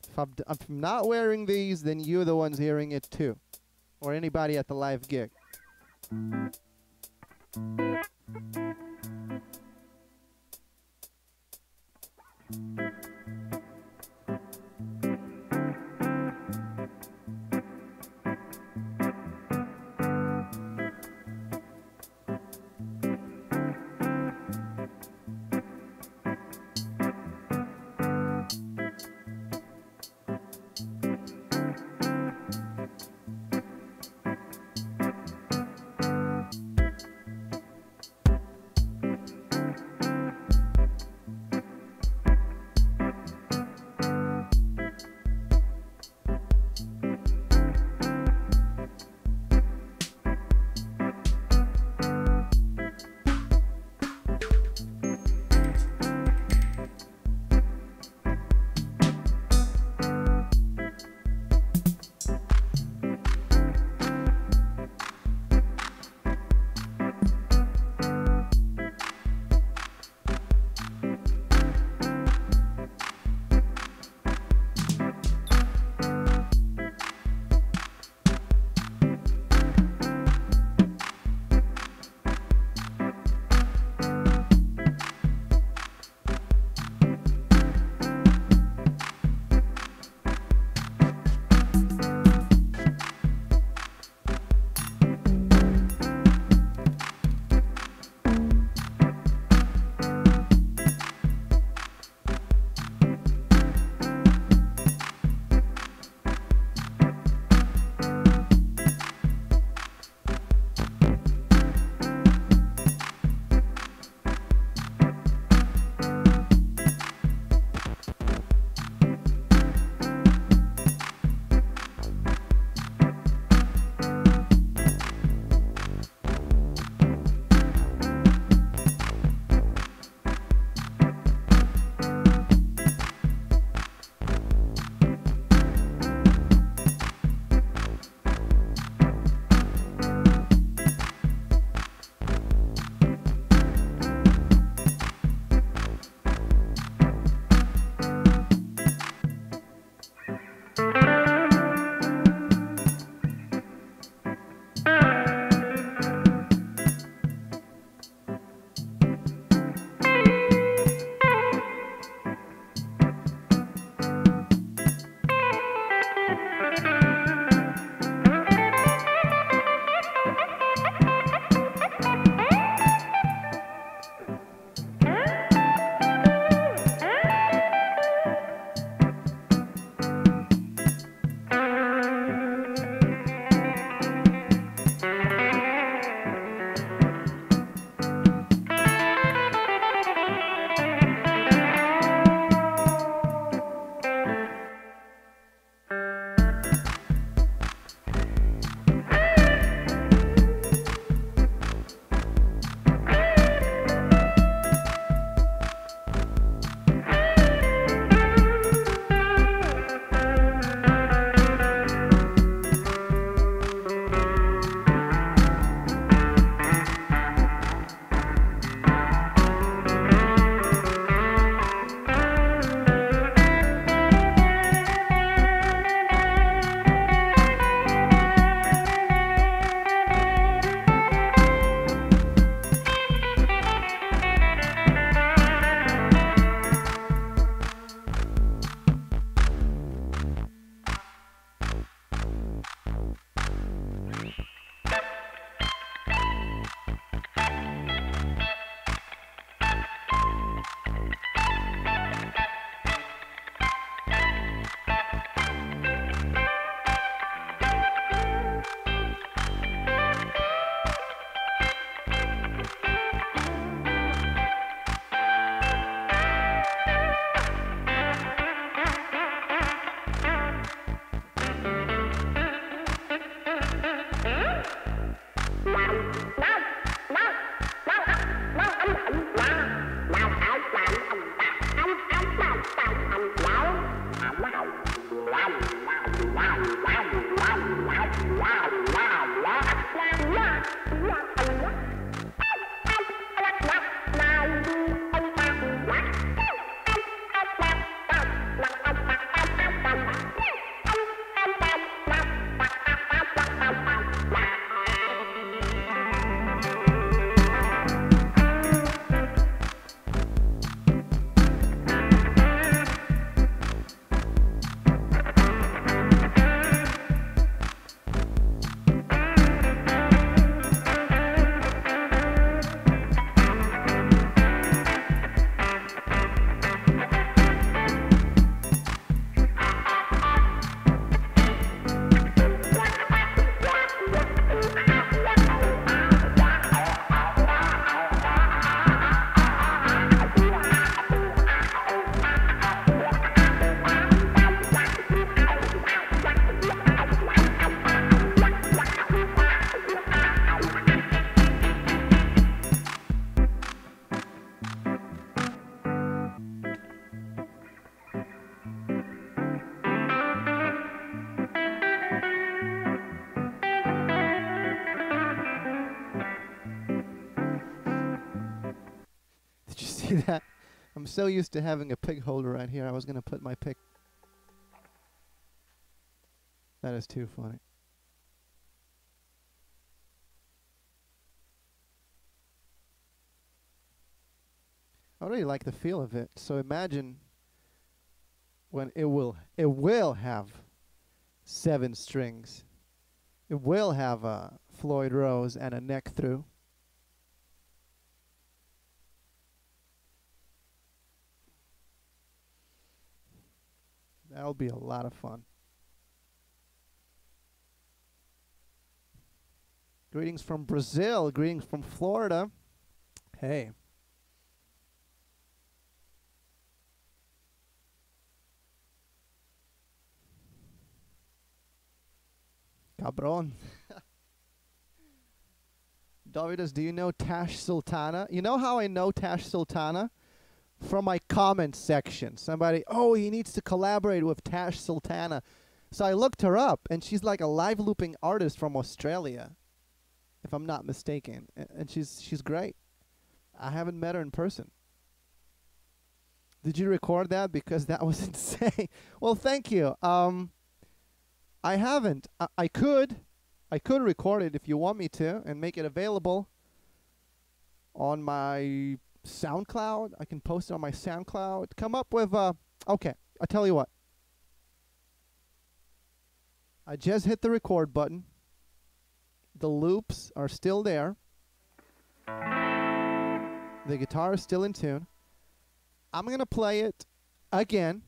If I'm not wearing these, then you're the ones hearing it too. Or anybody at the live gig. see that? I'm so used to having a pig holder right here. I was going to put my pick. That is too funny. I really like the feel of it. So imagine when it will have 7 strings. It will have a Floyd Rose and a neck through. That'll be a lot of fun. Greetings from Brazil. Greetings from Florida. Hey. Cabron. Dovydas, do you know Tash Sultana? You know how I know Tash Sultana? From my comment section. Somebody, oh, he needs to collaborate with Tash Sultana. So I looked her up, and she's like a live looping artist from Australia, if I'm not mistaken. And she's great. I haven't met her in person. Did you record that? Because that was insane. Well, thank you. I haven't. I could record it if you want me to and make it available on my SoundCloud. I can post it on my SoundCloud. Come up with okay, I'll tell you what. I just hit the record button. The loops are still there. The guitar is still in tune. I'm going to play it again,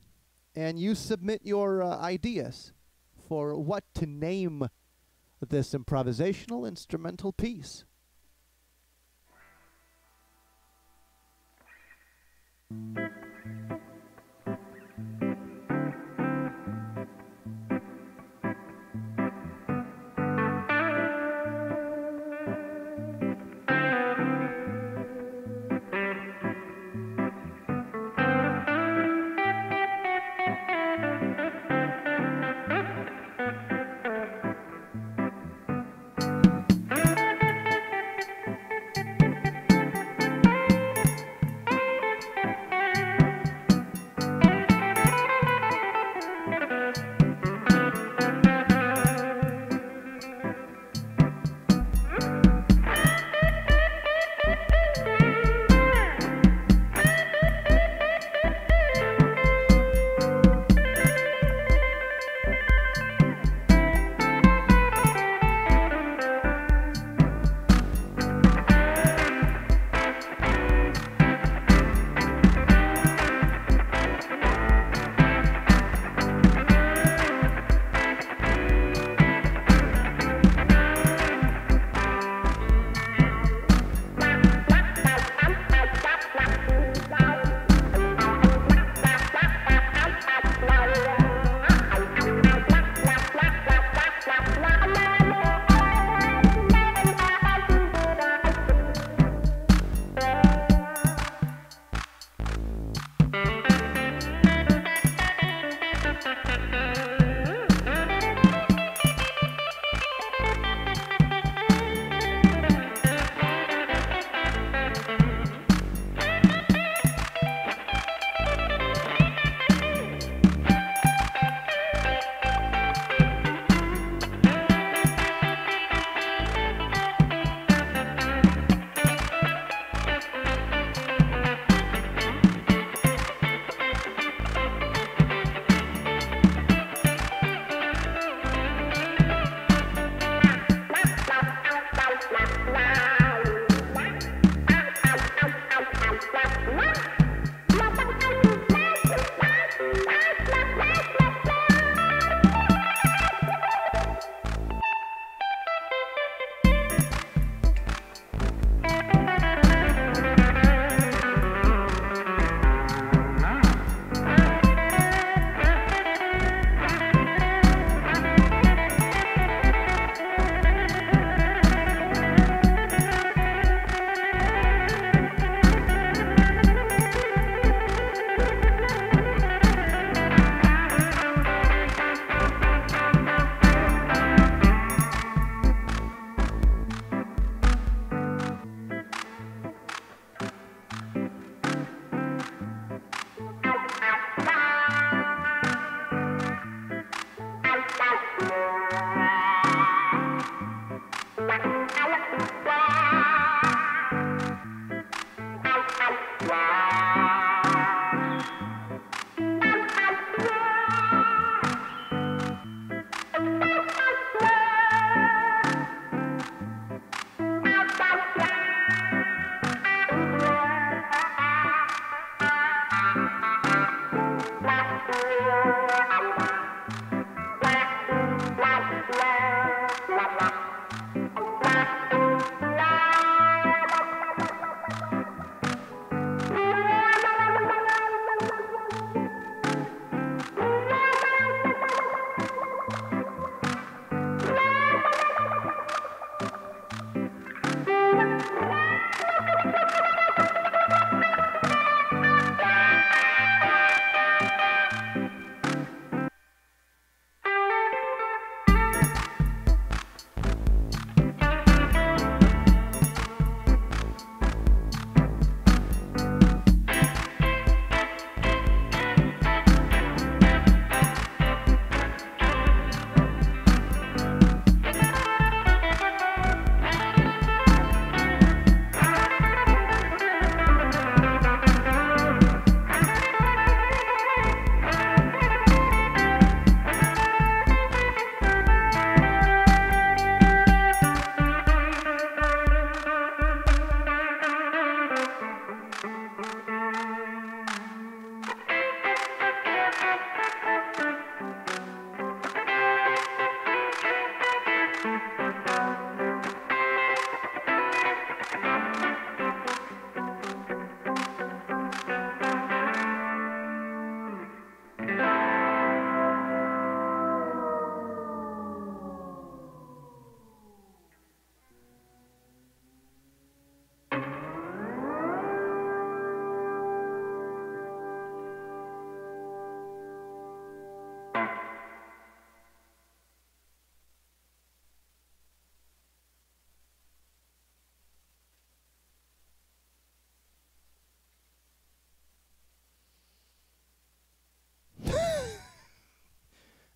and you submit your ideas for what to name this improvisational instrumental piece.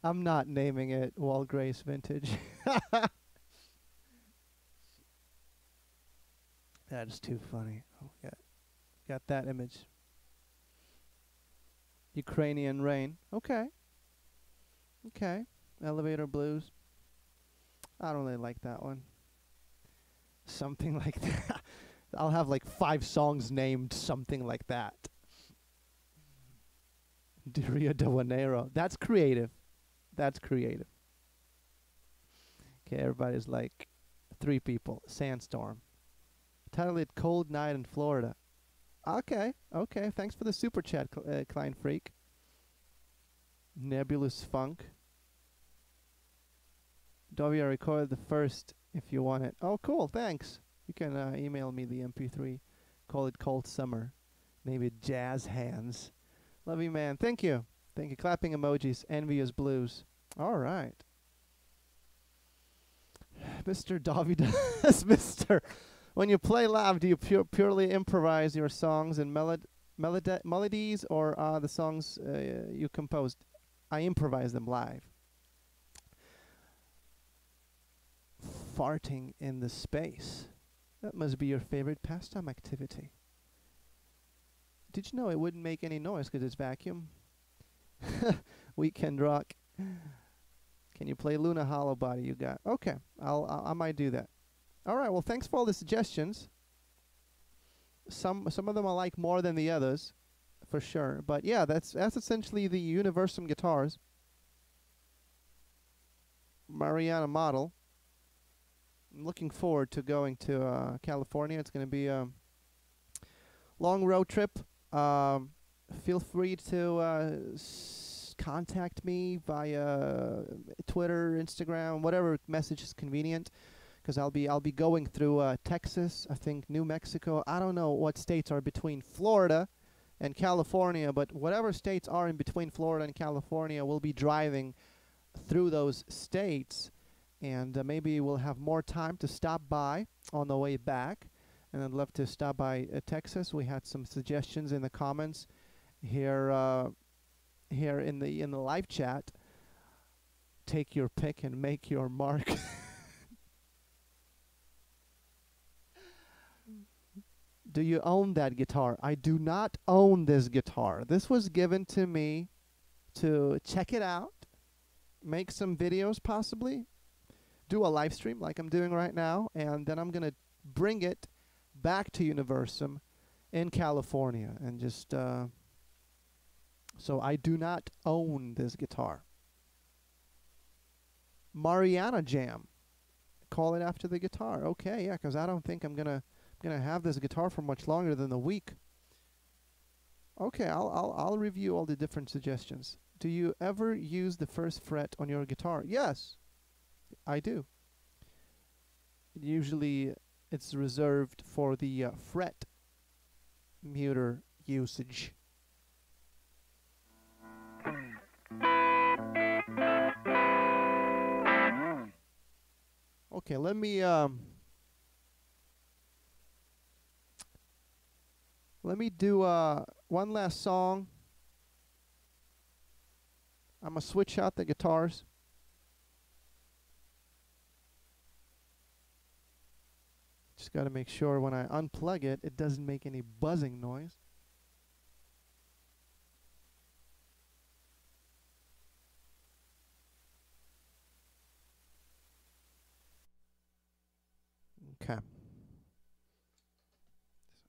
I'm not naming it Walt Grace Vintage. That is too funny. Oh, got that image. Ukrainian Rain. Okay. Okay. Elevator Blues. I don't really like that one. Something like that. I'll have like 5 songs named something like that. De Rio de Janeiro. That's creative. That's creative. Okay, everybody's like 3 people. Sandstorm. Title it Cold Night in Florida. Okay, okay. Thanks for the super chat, Klein Freak. Nebulous Funk. Dovey, I recorded the first if you want it. Oh, cool. Thanks. You can email me the MP3. Call it Cold Summer. Name it Jazz Hands. Love you, man. Thank you. Thank you. Clapping emojis. Envious Blues. All right. Mr. Dovydas. Mr. When you play live, do you purely improvise your songs and melodies or the songs you composed? I improvise them live. Farting in the space. That must be your favorite pastime activity. Did you know it wouldn't make any noise because it's vacuum? Weekend Rock. Can you play Luna Hollow Body you got? Okay, I might do that. All right, well, thanks for all the suggestions. Some of them I like more than the others, for sure. But yeah, that's essentially the Universum guitars. Mariana model. I'm looking forward to going to California. It's going to be a long road trip. Feel free to contact me via Twitter, Instagram, whatever message is convenient. Because I'll be going through Texas, I think New Mexico. I don't know what states are between Florida and California, but whatever states are in between Florida and California, we'll be driving through those states, and maybe we'll have more time to stop by on the way back. And I'd love to stop by Texas. We had some suggestions in the comments here in the live chat. Take your pick and make your mark. Do you own that guitar? I do not own this guitar. This was given to me to check it out, make some videos possibly, do a live stream like I'm doing right now, and then I'm going to bring it back to Universum in California. And just, so I do not own this guitar. Mariana Jam. Call it after the guitar. Okay, yeah, because I don't think I'm going to have this guitar for much longer than a week. Okay, I'll review all the different suggestions. Do you ever use the first fret on your guitar? Yes, I do. Usually it's reserved for the fret muter usage. Okay, let me do one last song. I'm going to switch out the guitars. Just got to make sure when I unplug it, it doesn't make any buzzing noise. Okay.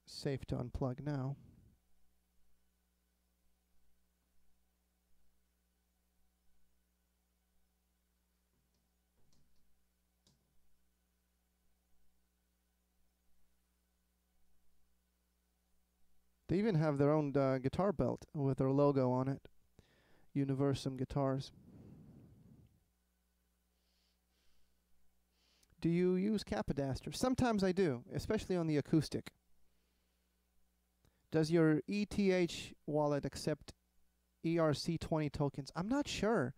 Safe to unplug now. They even have their own guitar belt with their logo on it. Universum guitars. Do you use Capodasters? Sometimes I do, especially on the acoustic. Does your ETH wallet accept ERC20 tokens? I'm not sure.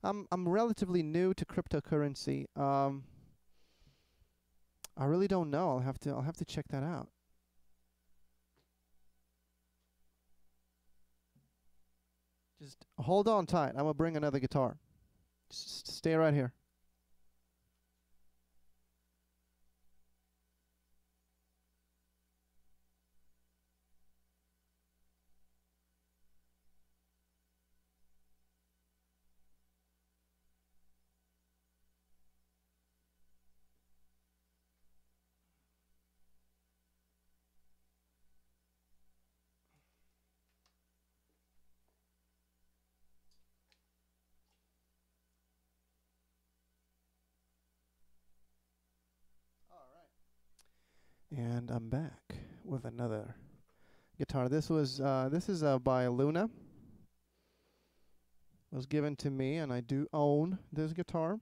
I'm relatively new to cryptocurrency. I really don't know. I'll have to check that out. Just hold on tight. I'm gonna bring another guitar. Just stay right here. And I'm back with another guitar. This is by Luna. It was given to me, and I do own this guitar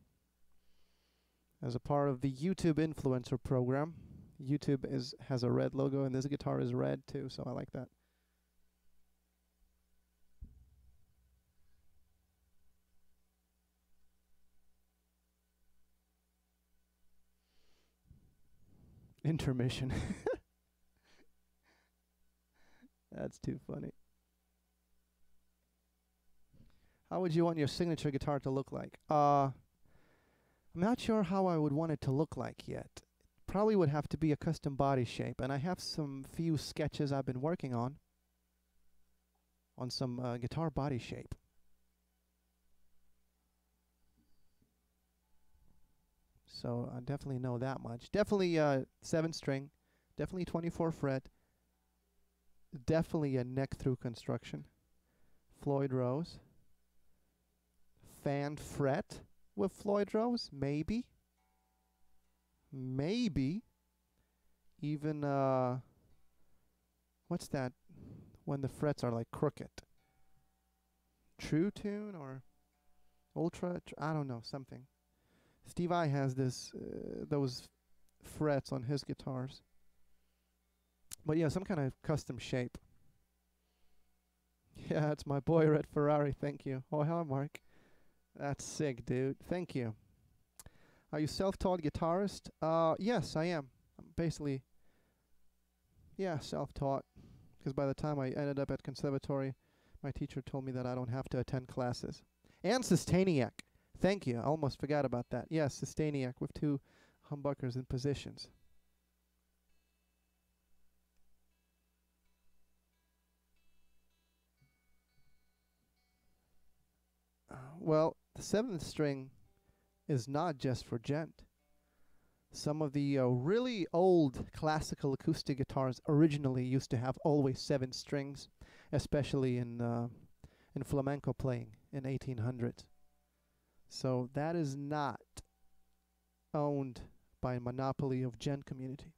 as a part of the YouTube influencer program. YouTube has a red logo, and this guitar is red too, so I like that. Intermission. That's too funny. How would you want your signature guitar to look like? I'm not sure how I would want it to look like yet. Probably would have to be a custom body shape, and I have some few sketches I've been working on some guitar body shape. So I definitely know that much. Definitely 7-string, definitely 24 fret, definitely a neck through construction, Floyd Rose, fan fret with Floyd Rose, maybe even what's that when the frets are like crooked? True tune or ultra? I don't know, something. Steve I has those frets on his guitars. But yeah, some kind of custom shape. Yeah, it's my boy Red Ferrari, thank you. Oh, hi Mark. That's sick, dude. Thank you. Are you self-taught guitarist? Yes, I am. I'm basically, yeah, self-taught. Because by the time I ended up at conservatory, my teacher told me that I don't have to attend classes. And Sustainiac. Thank you. I almost forgot about that. Yes, Sustainiac with 2 humbuckers in positions. Well, the 7th string is not just for gent. Some of the really old classical acoustic guitars originally used to have always 7 strings, especially in flamenco playing in 1800s. So that is not owned by a monopoly of gent community.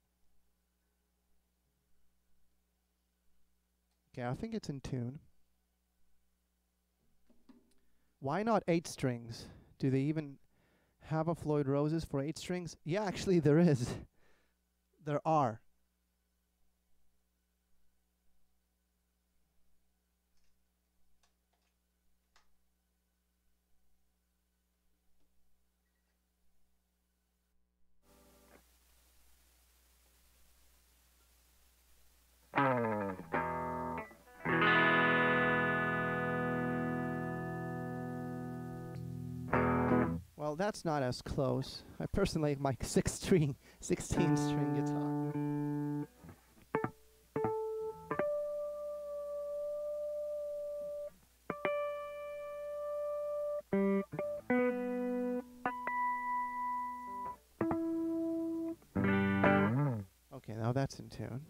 Okay, I think it's in tune. Why not 8 strings? Do they even have a Floyd Roses for 8 strings? Yeah, actually there is. There are. Well, that's not as close. I personally like my 16 string guitar. Okay, now that's in tune.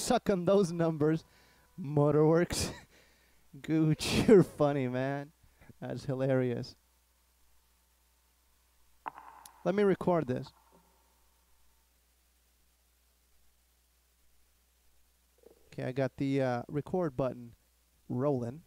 Suck on those numbers, Motorworks. Gooch, you're funny, man. That's hilarious. Let me record this. Okay, I got the record button rolling.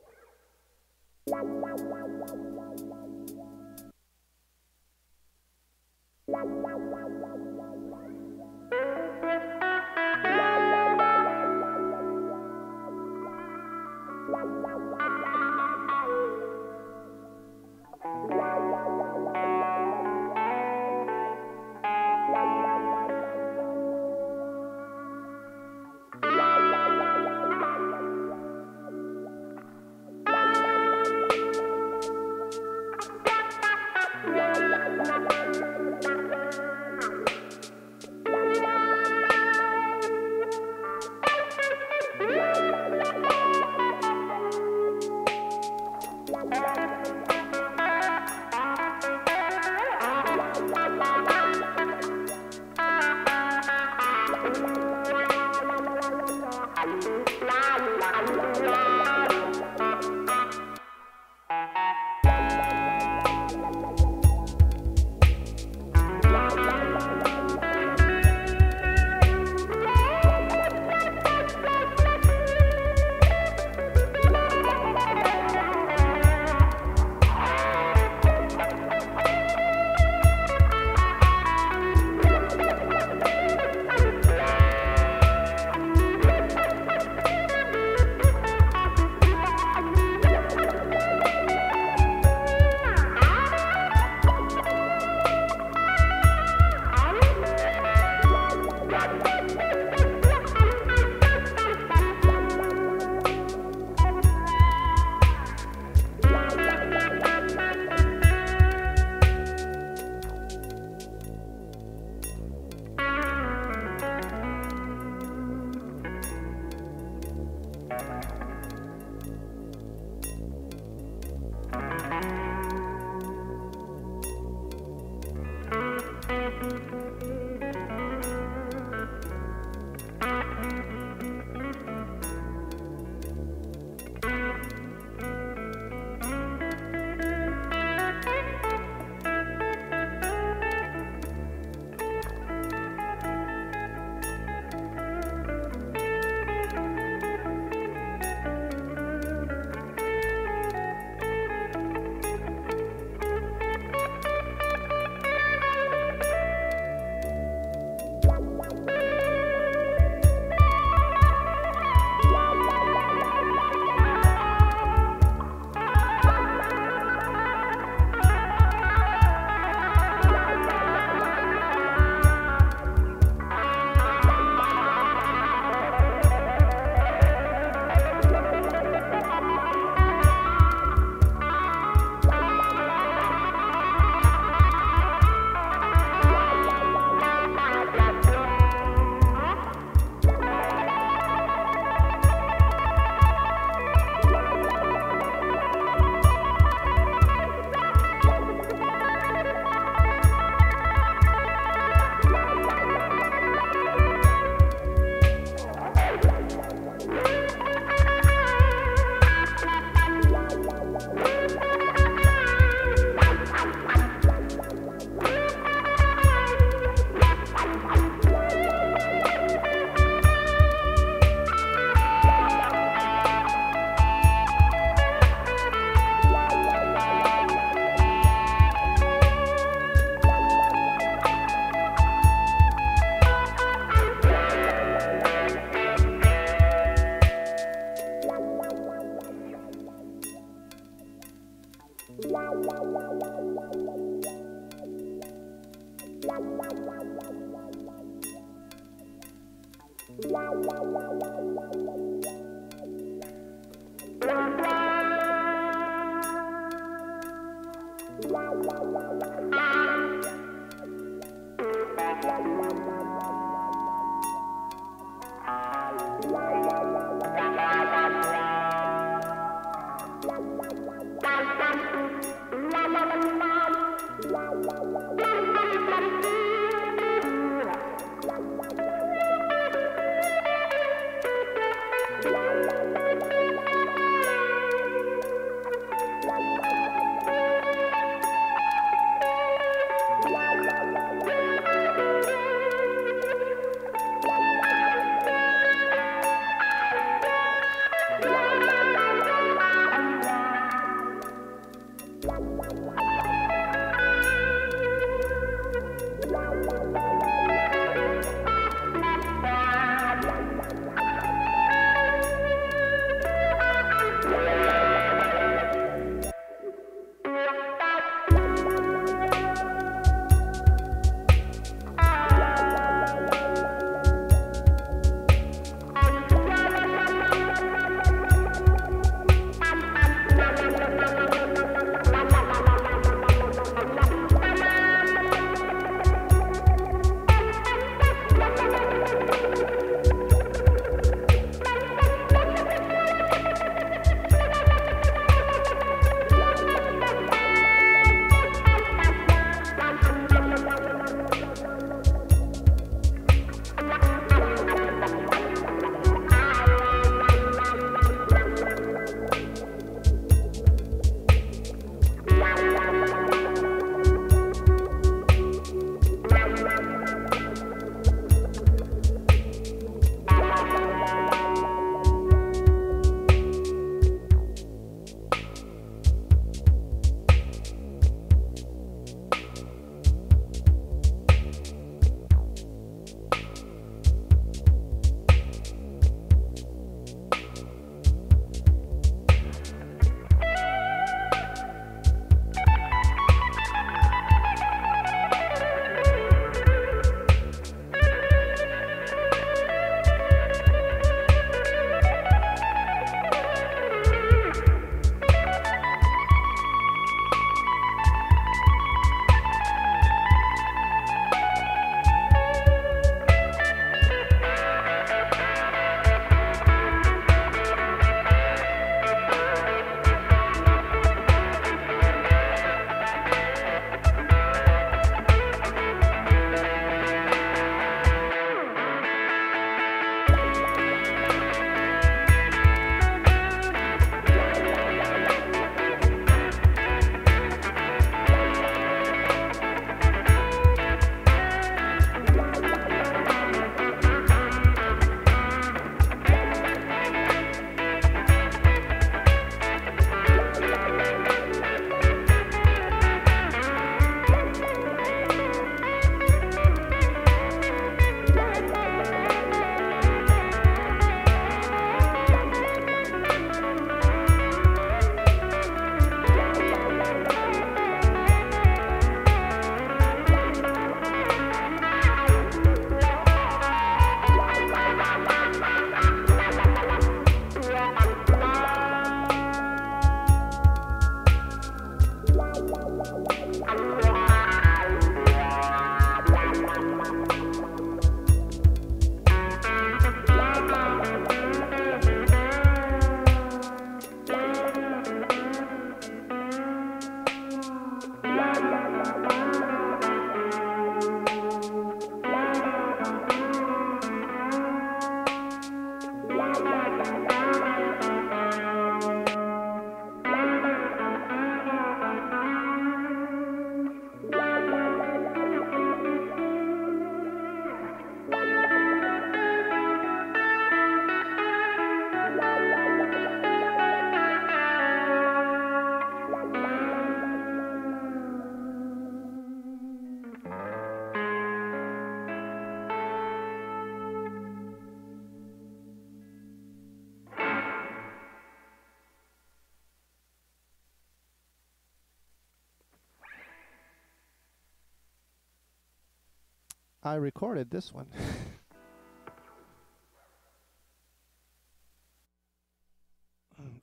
I recorded this one.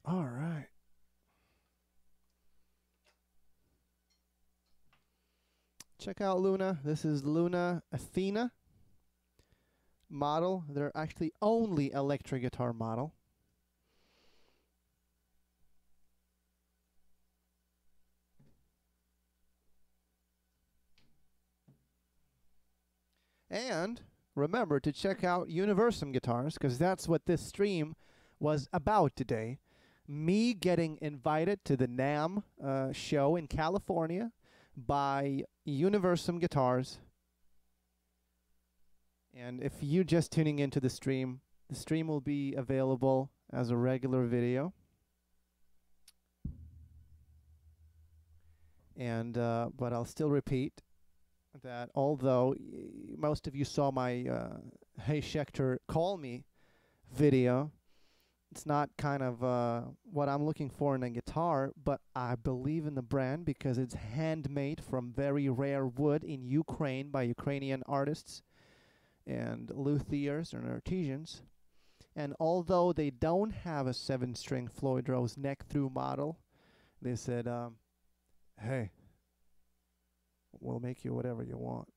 All right. Check out Luna. This is Luna Athena model. They're actually only electric guitar model. And remember to check out Universum guitars, because that's what this stream was about today. Me getting invited to the NAMM show in California by Universum guitars. And if you're just tuning into the stream will be available as a regular video. And but I'll still repeat that although most of you saw my Hey Schecter Call Me video, it's not kind of what I'm looking for in a guitar, but I believe in the brand because it's handmade from very rare wood in Ukraine by Ukrainian artists and luthiers and artisans. And although they don't have a 7-string Floyd Rose neck through model, they said, hey, we'll make you whatever you want.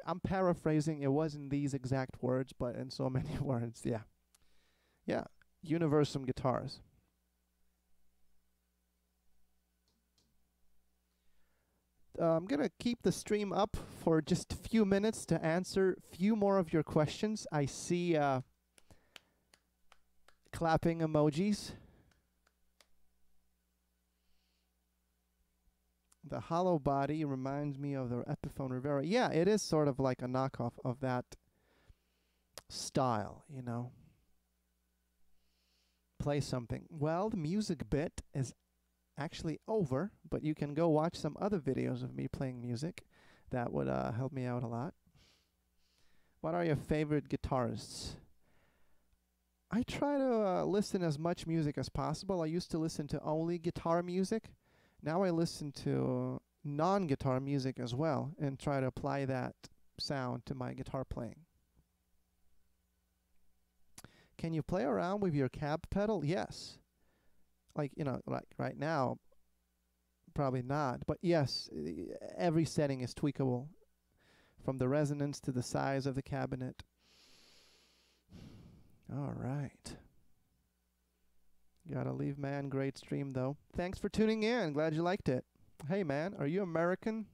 I'm paraphrasing. It wasn't these exact words, but in so many words. Yeah. Yeah. Universum guitars. I'm going to keep the stream up for just a few minutes to answer a few more of your questions. I see clapping emojis. The hollow body reminds me of the Epiphone Rivera. Yeah, it is sort of like a knockoff of that style, you know. Play something. Well, the music bit is actually over, but you can go watch some other videos of me playing music. That would help me out a lot. What are your favorite guitarists? I try to listen as much music as possible. I used to listen to only guitar music. Now I listen to non-guitar music as well and try to apply that sound to my guitar playing. Can you play around with your cab pedal? Yes. Like, you know, like right now, probably not. But yes, every setting is tweakable, from the resonance to the size of the cabinet. All right. Gotta leave, man. Great stream, though. Thanks for tuning in. Glad you liked it. Hey, man, are you American?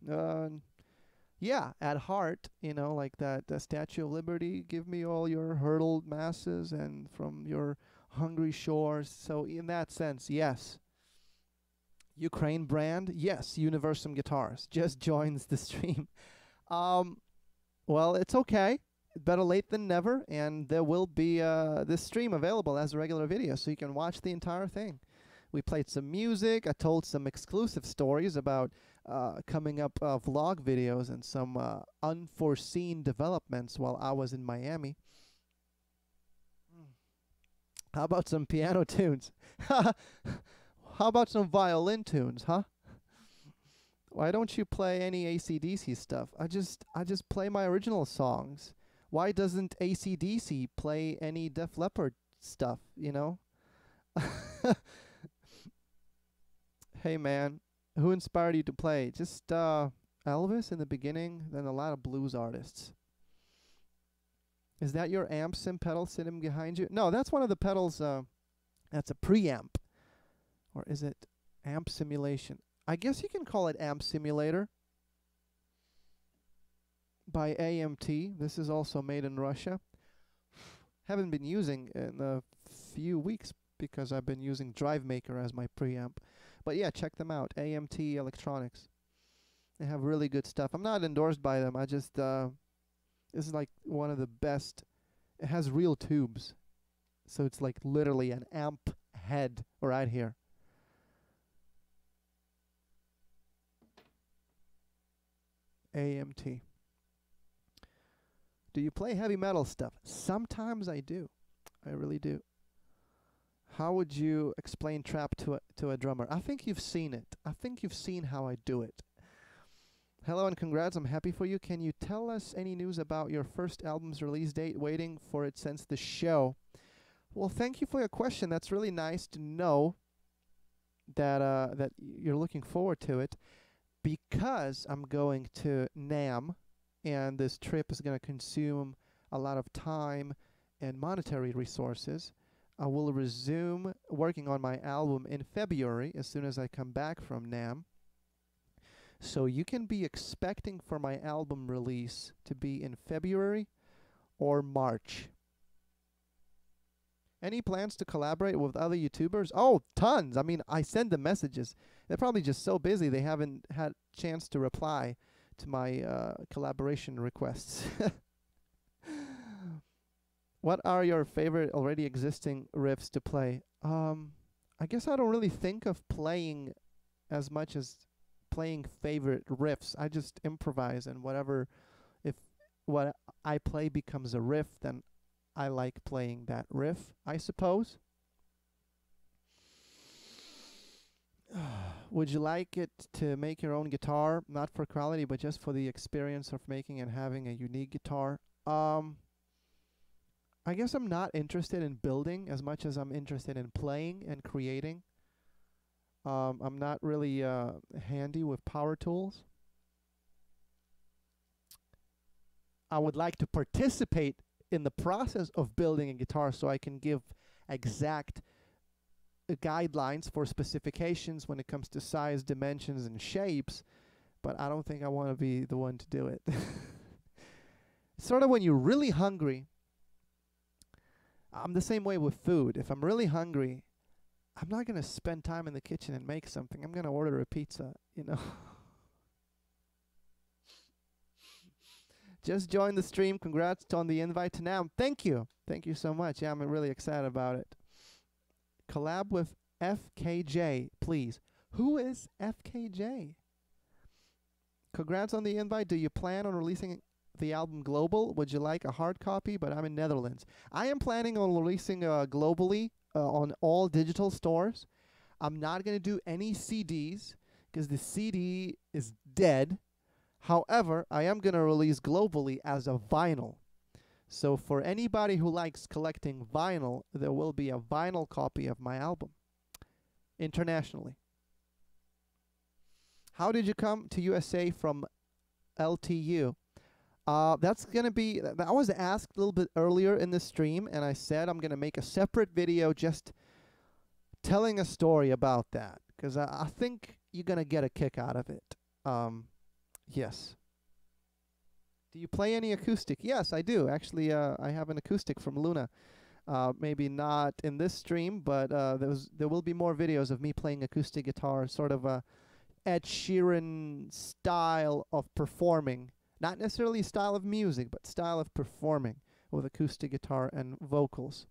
Yeah, at heart, you know, like that Statue of Liberty. Give me all your hurtled masses and from your hungry shores. So in that sense, yes. Ukraine brand, yes. Universum Guitars just joins the stream. Well, it's okay. Better late than never, and there will be this stream available as a regular video, so you can watch the entire thing. We played some music. I told some exclusive stories about coming up vlog videos and some unforeseen developments while I was in Miami. How about some piano tunes? How about some violin tunes, huh? Why don't you play any AC/DC stuff? I just play my original songs. Why doesn't AC/DC play any Def Leppard stuff, you know? Hey, man, who inspired you to play? Just Elvis in the beginning, then a lot of blues artists. Is that your amp sim pedal sitting behind you? No, that's one of the pedals. That's a preamp. Or is it amp simulation? I guess you can call it amp simulator. By AMT. This is also made in Russia. Haven't been using in a few weeks because I've been using Drive Maker as my preamp. But yeah, check them out. AMT Electronics. They have really good stuff. I'm not endorsed by them. I just this is like one of the best. It has real tubes. So it's like literally an amp head right here. AMT. Do you play heavy metal stuff? Sometimes I do. I really do. How would you explain trap to a drummer? I think you've seen it. I think you've seen how I do it. Hello and congrats. I'm happy for you. Can you tell us any news about your first album's release date? Waiting for it since the show. Well, thank you for your question. That's really nice to know that that you're looking forward to it, because I'm going to NAMM, and this trip is going to consume a lot of time and monetary resources. I will resume working on my album in February as soon as I come back from NAMM. So you can be expecting for my album release to be in February or March. Any plans to collaborate with other YouTubers? Oh, tons. I mean, I send them messages. They're probably just so busy they haven't had a chance to reply to my collaboration requests. What are your favorite already existing riffs to play? I guess I don't really think of playing as much as playing favorite riffs. I just improvise, and whatever, if what I play becomes a riff, then I like playing that riff, I suppose. Would you like it to make your own guitar? Not for quality, but just for the experience of making and having a unique guitar. I guess I'm not interested in building as much as I'm interested in playing and creating. I'm not really handy with power tools. I would like to participate in the process of building a guitar so I can give exact guidelines for specifications when it comes to size, dimensions, and shapes, but I don't think I want to be the one to do it. Sort of when you're really hungry, I'm the same way with food. If I'm really hungry, I'm not going to spend time in the kitchen and make something. I'm going to order a pizza, you know. Just joined the stream. Congrats on the invite to NAMM. Thank you. Thank you so much. Yeah, I'm really excited about it. Collab with FKJ, please. Who is FKJ? Congrats on the invite. Do you plan on releasing the album global? Would you like a hard copy? But I'm in Netherlands. I am planning on releasing globally on all digital stores. I'm not going to do any CDs because the CD is dead. However, I am going to release globally as a vinyl. So for anybody who likes collecting vinyl, there will be a vinyl copy of my album internationally. How did you come to USA from LTU? That's going to be, I was asked a little bit earlier in the stream, and I said I'm going to make a separate video just telling a story about that, because I think you're going to get a kick out of it. Yes. Do you play any acoustic? Yes, I do. Actually, I have an acoustic from Luna. Maybe not in this stream, but there will be more videos of me playing acoustic guitar, sort of a Ed Sheeran style of performing. Not necessarily style of music, but style of performing with acoustic guitar and vocals.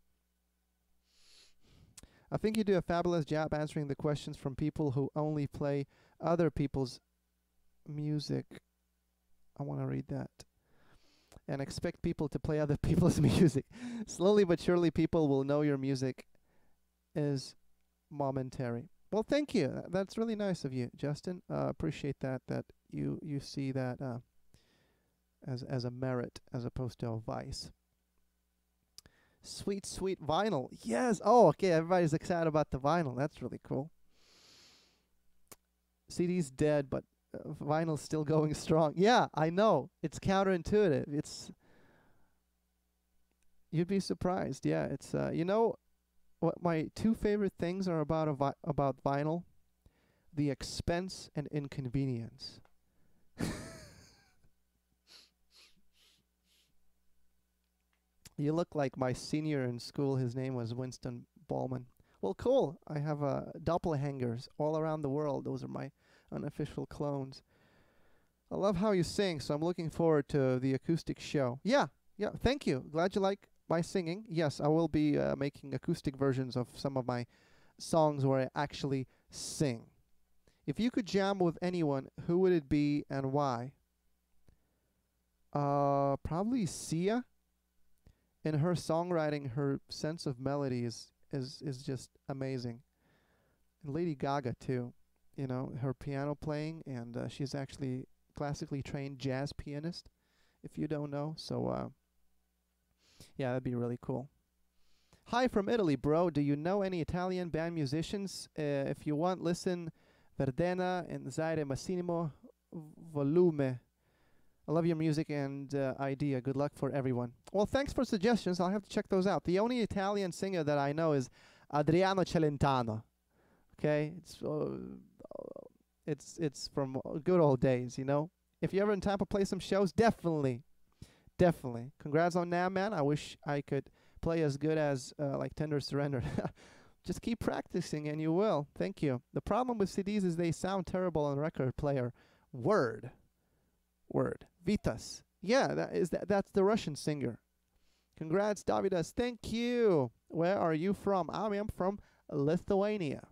I think you do a fabulous job answering the questions from people who only play other people's music. I want to read that. And expect people to play other people's music. Slowly but surely people will know your music is momentary. Well, thank you. That's really nice of you, Justin. Appreciate that you see that as a merit as opposed to a vice. Sweet, sweet vinyl. Yes. Oh, okay. Everybody's excited about the vinyl. That's really cool. CD's dead, but vinyl's still going strong. Yeah, I know. It's counterintuitive. You'd be surprised. Yeah, it's you know what my two favorite things are about about vinyl? The expense and inconvenience. You look like my senior in school. His name was Winston Ballman. Well, cool. I have doppelgangers all around the world. Those are my unofficial clones. I love how you sing, so I'm looking forward to the acoustic show. Yeah, thank you. Glad you like my singing. Yes, I will be making acoustic versions of some of my songs where I actually sing. If you could jam with anyone, who would it be and why? Probably Sia. In her songwriting, her sense of melody is just amazing. And Lady Gaga too. You know, her piano playing, and she's actually classically trained jazz pianist, if you don't know. So, yeah, that'd be really cool. Hi from Italy, bro. Do you know any Italian band musicians? If you want, listen Verdena and Zaire Massimo Volume. I love your music and idea. Good luck for everyone. Well, thanks for suggestions. I'll have to check those out. The only Italian singer that I know is Adriano Celentano. Okay, it's from good old days, you know. If you're ever in Tampa, play some shows. Definitely. Congrats on NAMM, man. I wish I could play as good as like Tender Surrender. Just keep practicing and you will. Thank you. The problem with CDs is they sound terrible on record player. Word. Vitas. Yeah, that's the Russian singer. Congrats, Dovydas. Thank you. Where are you from? I am from Lithuania.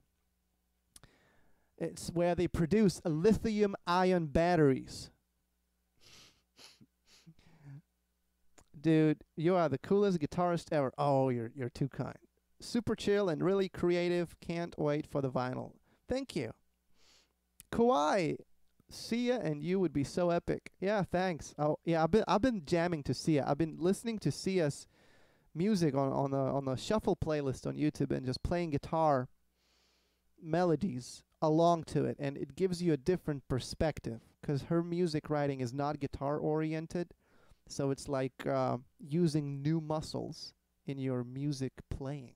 It's where they produce lithium-ion batteries. Dude, you are the coolest guitarist ever. Oh, you're too kind. Super chill and really creative. Can't wait for the vinyl. Thank you. Kawhi, Sia and you would be so epic. Yeah, thanks. Oh, yeah, I've been jamming to Sia. I've been listening to Sia's music on the shuffle playlist on YouTube and just playing guitar melodies along to it, and it gives you a different perspective because her music writing is not guitar oriented, so it's like using new muscles in your music playing.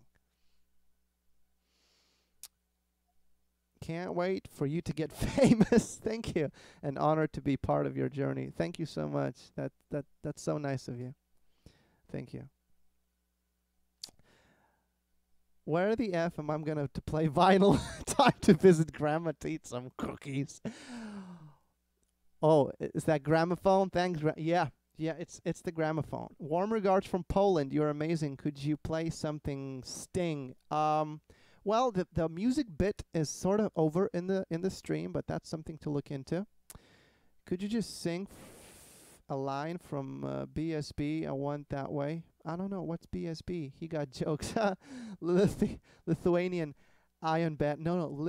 Can't wait for you to get famous. Thank you. An honor to be part of your journey. Thank you so much. That's so nice of you. Thank you. Where the F am I going to play vinyl? Time to visit Grandma to eat some cookies. Oh, is that gramophone? Thanks. Yeah, it's the gramophone. Warm regards from Poland. You're amazing. Could you play something Sting? Well, the music bit is sort of over in the stream, but that's something to look into. Could you just sing a line from BSB? I want that way. I don't know what's BSB. He got jokes. Lithuanian ion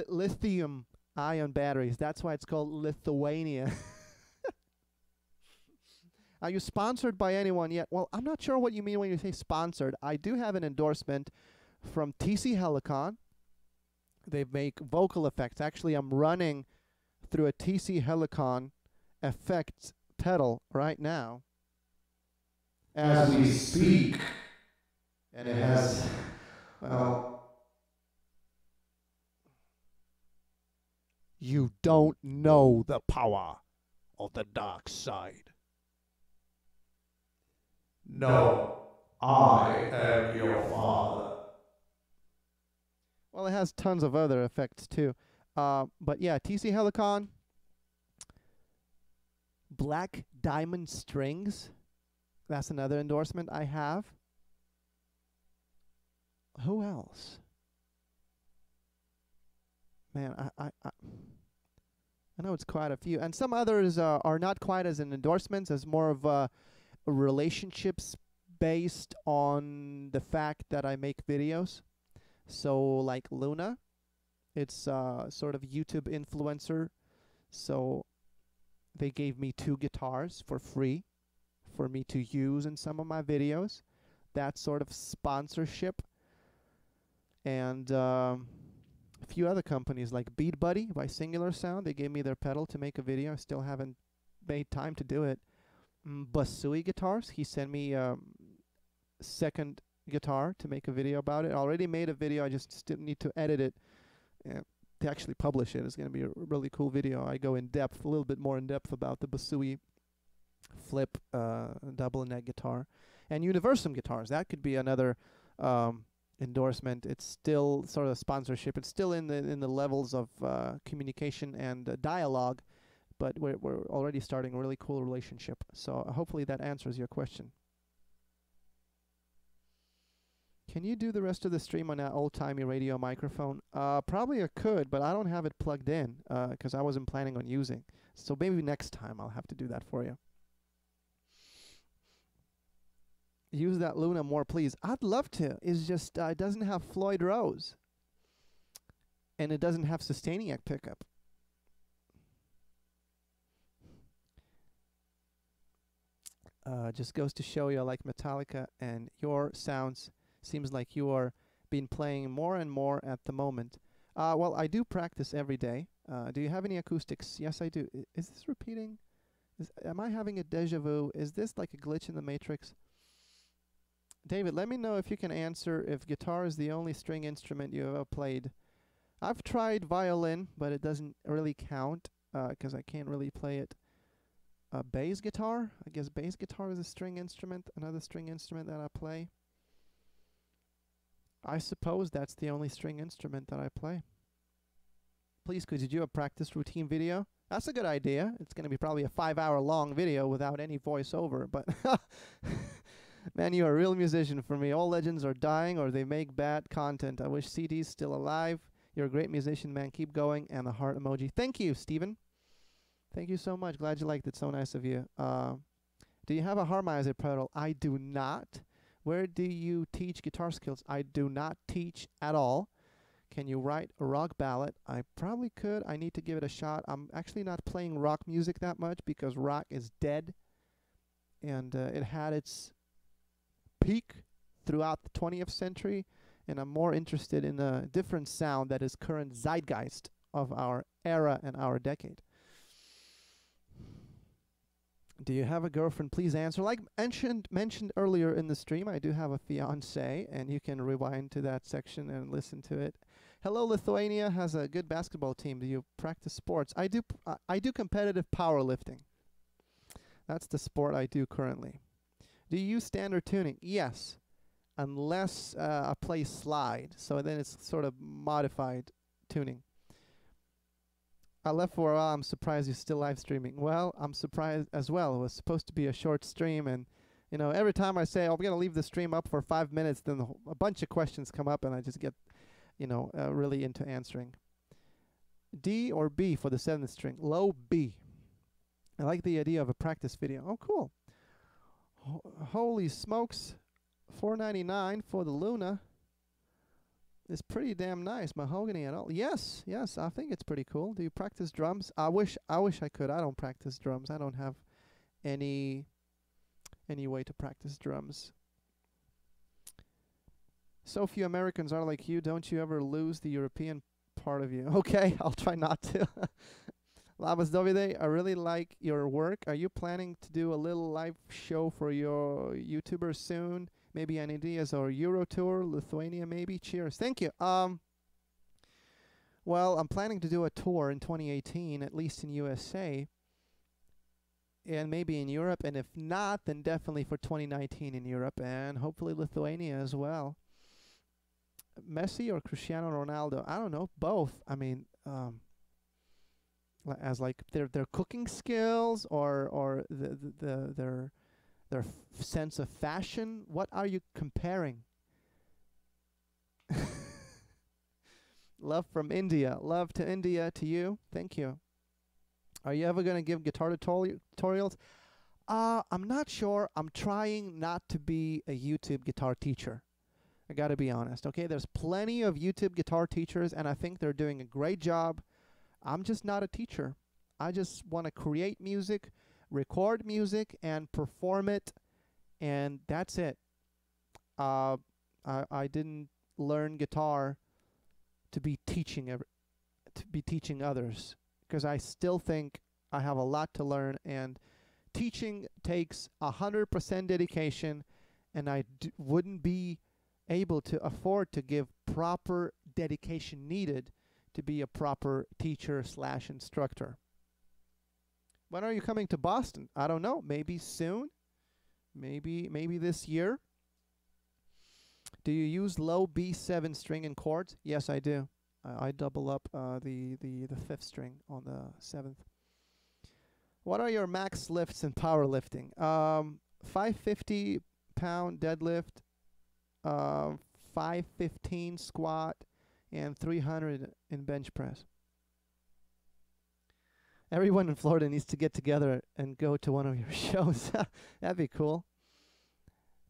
lithium ion batteries. That's why it's called Lithuania. Are you sponsored by anyone yet? Well, I'm not sure what you mean when you say sponsored. I do have an endorsement from TC Helicon. They make vocal effects. Actually, I'm running through a TC Helicon effects pedal right now as we speak. And it has, well, you don't know the power of the dark side. No, I am your father. Well, it has tons of other effects too. But yeah, TC Helicon. Black Diamond Strings. That's another endorsement I have. Who else? Man, I know it's quite a few. And some others are not quite as an endorsements, as more of relationships based on the fact that I make videos. So like Luna, it's sort of YouTube influencer. So they gave me 2 guitars for free for me to use in some of my videos. That sort of sponsorship. And a few other companies like Beat Buddy by Singular Sound. They gave me their pedal to make a video. I still haven't made time to do it. Basui Guitars. He sent me second guitar to make a video about it. I already made a video. I just still need to edit it to actually publish it. It's going to be a really cool video. I go in depth, a little bit more in depth about the Basui flip double neck guitar. And Universum guitars. That could be another endorsement. It's still sort of sponsorship. It's still in the levels of communication and dialogue, but we're already starting a really cool relationship. So hopefully that answers your question. Can you do the rest of the stream on that old-timey radio microphone? Probably I could, but I don't have it plugged in because I wasn't planning on using. So maybe next time I'll have to do that for you. Use that Luna more, please. I'd love to. It's just it doesn't have Floyd Rose. And it doesn't have Sustainiac pickup. Just goes to show you, I like Metallica, and your sounds seems like you are been playing more and more at the moment. Well, I do practice every day. Do you have any acoustics? Yes, I do. Is this repeating? Am I having a deja vu? Is this like a glitch in the matrix? David, let me know if you can answer if guitar is the only string instrument you ever played. I've tried violin, but it doesn't really count because I can't really play it. Bass guitar? I guess bass guitar is a string instrument, another string instrument that I play. I suppose that's the only string instrument that I play. Please, could you do a practice routine video? That's a good idea. It's going to be probably a 5-hour long video without any voiceover, but man, you're a real musician for me. All legends are dying or they make bad content. I wish CD's still alive. You're a great musician, man. Keep going. And the heart emoji. Thank you, Steven. Thank you so much. Glad you liked it. So nice of you. Do you have a harmonizer pedal? I do not. Where do you teach guitar skills? I do not teach at all. Can you write a rock ballad? I probably could. I need to give it a shot. I'm actually not playing rock music that much because rock is dead. And it had its peak throughout the 20th century. And I'm more interested in a different sound that is current zeitgeist of our era and our decade. Do you have a girlfriend? Please answer. Like mentioned earlier in the stream, I do have a fiance, and you can rewind to that section and listen to it. Hello, Lithuania has a good basketball team. Do you practice sports? I do. I do competitive powerlifting. That's the sport I do currently. Do you use standard tuning? Yes, unless I play slide. So then it's sort of modified tuning. I left for a while. I'm surprised you're still live streaming. Well, I'm surprised as well. It was supposed to be a short stream, and you know, every time I say, "Oh, we're gonna leave the stream up for 5 minutes," then a bunch of questions come up, and I just get, you know, really into answering. D or B for the 7th string? Low B. I like the idea of a practice video. Oh, cool. Holy smokes, $4.99 for the Luna. It's pretty damn nice. Mahogany and all. Yes, yes, I think it's pretty cool. Do you practice drums? I wish I could. I don't practice drums. I don't have any way to practice drums. So few Americans are like you. Don't you ever lose the European part of you? Okay, I'll try not to. Labas Dovydas, I really like your work. Are you planning to do a little live show for your YouTubers soon? Maybe any ideas or Euro tour, Lithuania maybe? Cheers. Thank you. Well, I'm planning to do a tour in 2018, at least in USA, and maybe in Europe, and if not, then definitely for 2019 in Europe, and hopefully Lithuania as well. Messi or Cristiano Ronaldo? I don't know, both. I mean, as like their cooking skills or their sense of fashion. What are you comparing? Love from India. Love to India to you. Thank you. Are you ever going to give guitar tutorials? I'm not sure. I'm trying not to be a YouTube guitar teacher. I got to be honest. Okay, there's plenty of YouTube guitar teachers, and I think they're doing a great job. I'm just not a teacher. I just want to create music, record music, and perform it, and that's it. I didn't learn guitar to be teaching others, because I still think I have a lot to learn, and teaching takes 100% dedication, and I wouldn't be able to afford to give proper dedication needed to be a proper teacher / instructor. When are you coming to Boston? I don't know. Maybe soon. Maybe this year. Do you use low B7 string in chords? Yes, I do. I double up the 5th string on the 7th. What are your max lifts in powerlifting? 550 pound deadlift, 515 squat, and 300 in bench press. Everyone in Florida needs to get together and go to one of your shows. That'd be cool.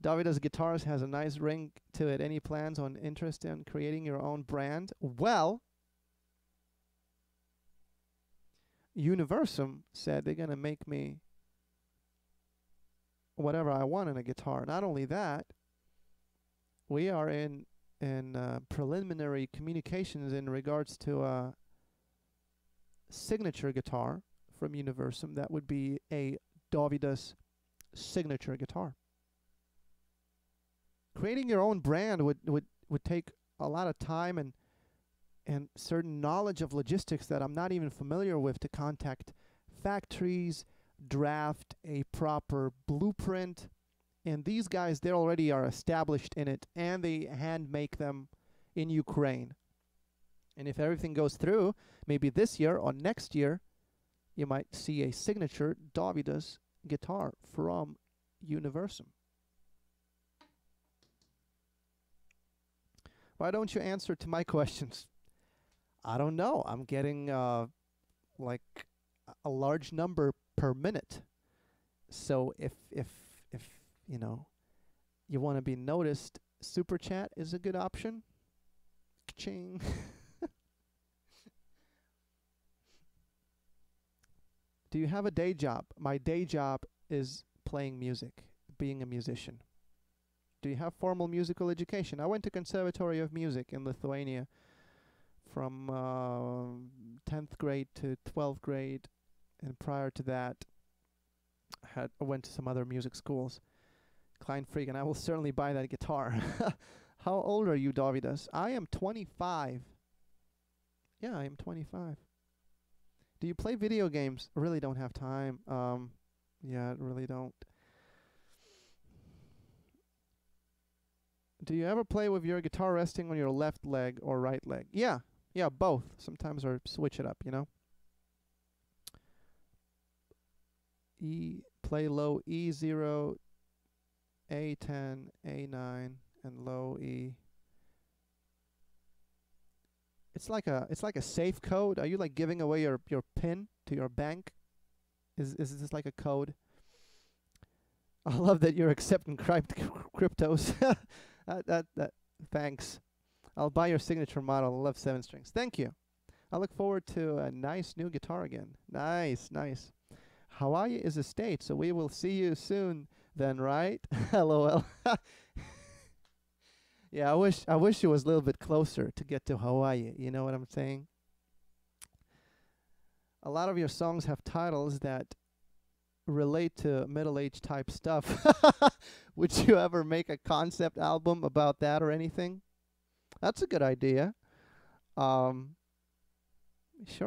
Dovydas Guitars has a nice ring to it. Any plans on interest in creating your own brand? Well, Universum said they're going to make me whatever I want in a guitar. Not only that, we are in preliminary communications in regards to a signature guitar from Universum. That would be a Dovydas signature guitar. Creating your own brand would take a lot of time and certain knowledge of logistics that I'm not even familiar with, to contact factories, draft a proper blueprint. And these guys, they already are established in it, and they hand make them in Ukraine. And if everything goes through, maybe this year or next year, you might see a signature Dovydas guitar from Universum. Why don't you answer to my questions? I don't know. I'm getting like a large number per minute. So if you know, you want to be noticed, super chat is a good option. Ka-ching. Do you have a day job? My day job is playing music, being a musician. Do you have formal musical education? I went to Conservatory of Music in Lithuania from 10th grade to 12th grade, and prior to that I went to some other music schools. Klein Freak, and I will certainly buy that guitar. How old are you, Dovydas? I am 25. Yeah, I am 25. Do you play video games? I really don't have time. Yeah, I really don't. Do you ever play with your guitar resting on your left leg or right leg? Yeah, both. Sometimes I switch it up, you know. Play low E0, A10, A9, and low E. It's like a safe code. Are you like giving away your PIN to your bank? Is this like a code? I love that you're accepting cryptos. that thanks. I'll buy your signature model. I love 7 strings. Thank you. I look forward to a nice new guitar again. Nice. Hawaii is a state, so we will see you soon then, right? LOL. Yeah, I wish it was a little bit closer to get to Hawaii. You know what I'm saying? A lot of your songs have titles that relate to middle-aged type stuff. Would you ever make a concept album about that or anything? That's a good idea. Sure,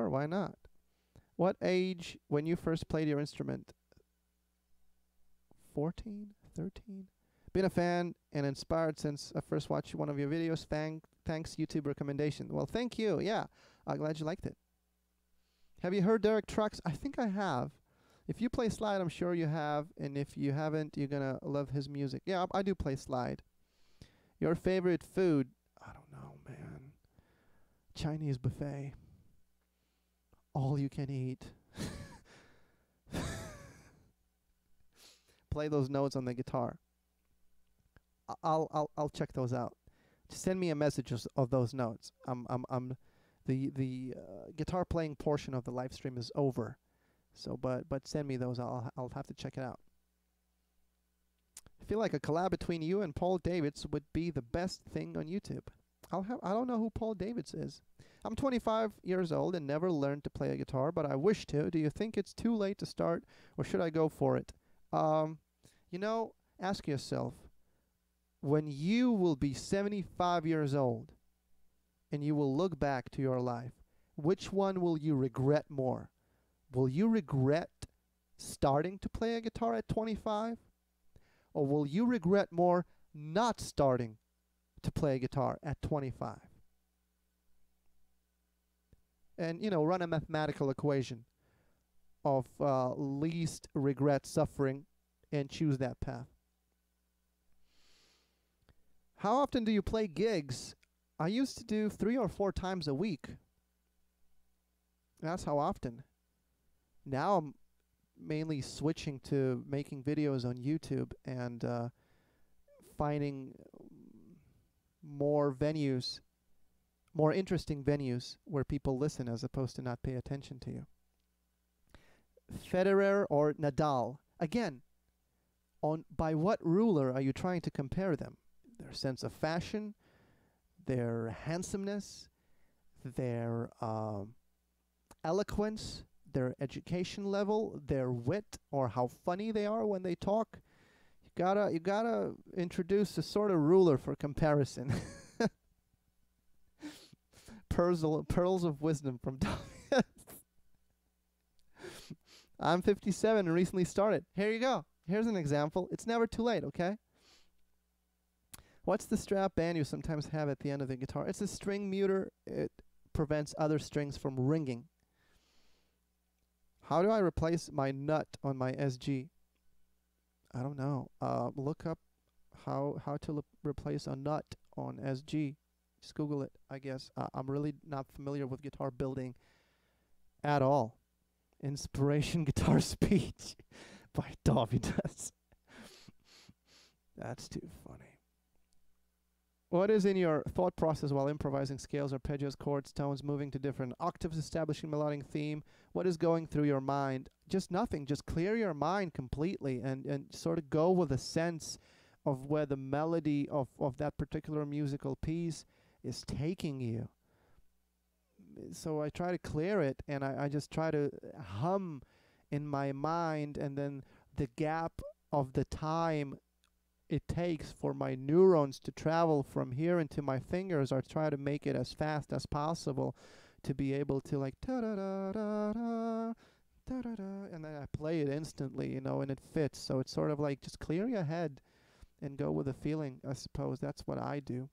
why not? What age when you first played your instrument? 14? 13? Been a fan and inspired since I first watched one of your videos. Thanks, YouTube recommendation. Well, thank you. Yeah, I'm glad you liked it. Have you heard Derek Trucks? I think I have. If you play slide, I'm sure you have. And if you haven't, you're going to love his music. Yeah, I do play slide. Your favorite food? I don't know, man. Chinese buffet. All you can eat. Play those notes on the guitar. I'll check those out. Just send me a message of those notes. The guitar playing portion of the live stream is over. So but send me those. I'll have to check it out. I feel like a collab between you and Paul Davids would be the best thing on YouTube. I don't know who Paul Davids is. I'm 25 years old and never learned to play a guitar, but I wish to. Do you think it's too late to start, or should I go for it? You know, ask yourself, when you will be 75 years old and you will look back to your life, which one will you regret more? Will you regret starting to play a guitar at 25? Or will you regret more not starting to play a guitar at 25? And, you know, run a mathematical equation of least regret suffering and choose that path. How often do you play gigs? I used to do 3 or 4 times a week. That's how often. Now I'm mainly switching to making videos on YouTube and finding more venues, more interesting venues where people listen as opposed to not pay attention to you. Federer or Nadal? Again, by what ruler are you trying to compare them? Their sense of fashion, their handsomeness, their eloquence, their education level, their wit, or how funny they are when they talk. You gotta introduce a sort of ruler for comparison. Pearls of wisdom from Dovydas. I'm 57 and recently started. Here you go. Here's an example. It's never too late, okay? What's the strap band you sometimes have at the end of the guitar? It's a string muter. It prevents other strings from ringing. How do I replace my nut on my SG? I don't know. Look up how to replace a nut on SG. Just Google it, I guess. I'm really not familiar with guitar building at all. Inspiration Guitar Speech by Dovydas. That's too funny. What is in your thought process while improvising scales, arpeggios, chords, tones, moving to different octaves, establishing melodic theme? What is going through your mind? Just nothing. Just clear your mind completely and sort of go with a sense of where the melody of that particular musical piece is taking you. So I try to clear it, and I just try to hum in my mind, and then the gap of the time it takes for my neurons to travel from here into my fingers, I try to make it as fast as possible to be able to like ta-da-da-da-da, ta-da-da, and then I play it instantly, you know, and it fits. So it's sort of like just clear your head and go with the feeling, I suppose. That's what I do.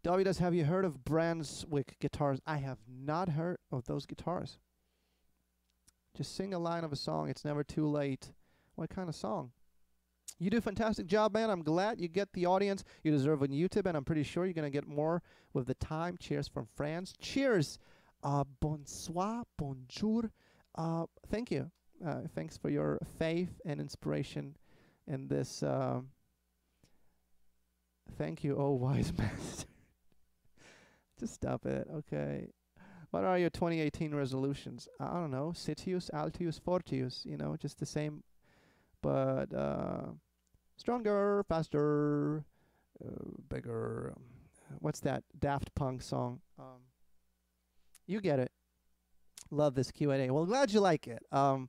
Dovydas, have you heard of Brunswick guitars? I have not heard of those guitars. Just sing a line of a song. It's never too late. What kind of song? You do a fantastic job, man. I'm glad you get the audience you deserve on YouTube, and I'm pretty sure you're going to get more with the time. Cheers from France. Cheers. Bonsoir, bonjour. Thank you. Thanks for your faith and inspiration in this. Thank you, oh wise master. Just stop it. Okay. What are your 2018 resolutions? I don't know. Citius, Altius, Fortius. You know, just the same, but stronger, faster, bigger. What's that Daft Punk song? You get it. Love this Q&A. Well, glad you like it. I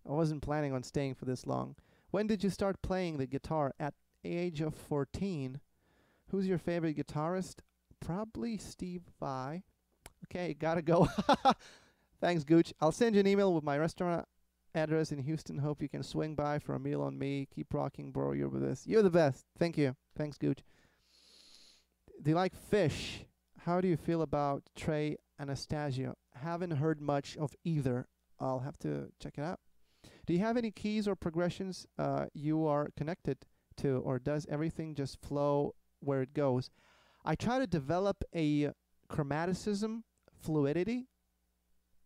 wasn't planning on staying for this long. When did you start playing the guitar? At age of 14. Who's your favorite guitarist? Probably Steve Vai. Okay, gotta go. Thanks, Gooch. I'll send you an email with my restaurant address in Houston. Hope you can swing by for a meal on me. Keep rocking, bro. You're with us. You're the best. Thank you. Thanks, Gooch. Do you like fish? How do you feel about Trey Anastasio? Haven't heard much of either. I'll have to check it out. Do you have any keys or progressions you are connected to, or does everything just flow where it goes? I try to develop a chromaticism, fluidity.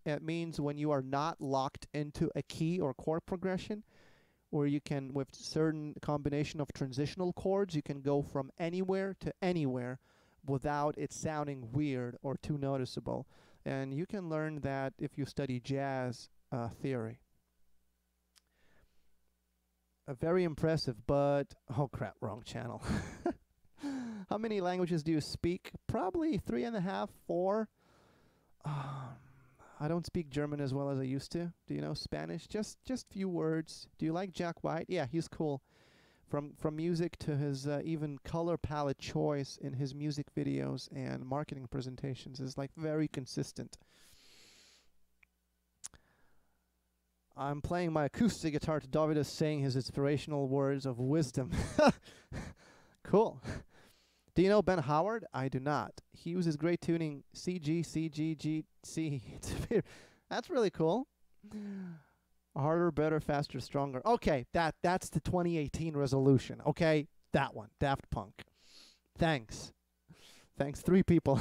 It means when you are not locked into a key or chord progression, or you can, with certain combination of transitional chords, you can go from anywhere to anywhere without it sounding weird or too noticeable. And you can learn that if you study jazz theory. Very impressive, but oh crap, wrong channel. How many languages do you speak? Probably 3.5, 4. I don't speak German as well as I used to. Do you know Spanish? Just few words. Do you like Jack White? Yeah, he's cool. From music to his even color palette choice in his music videos and marketing presentations is like very consistent. I'm playing my acoustic guitar to Dovydas saying his inspirational words of wisdom. Cool. Do you know Ben Howard? I do not. He uses great tuning C, G, C, G, G, C. That's really cool. Harder, better, faster, stronger. Okay, that's the 2018 resolution. Okay, that one. Daft Punk. Thanks. Thanks, 3 people.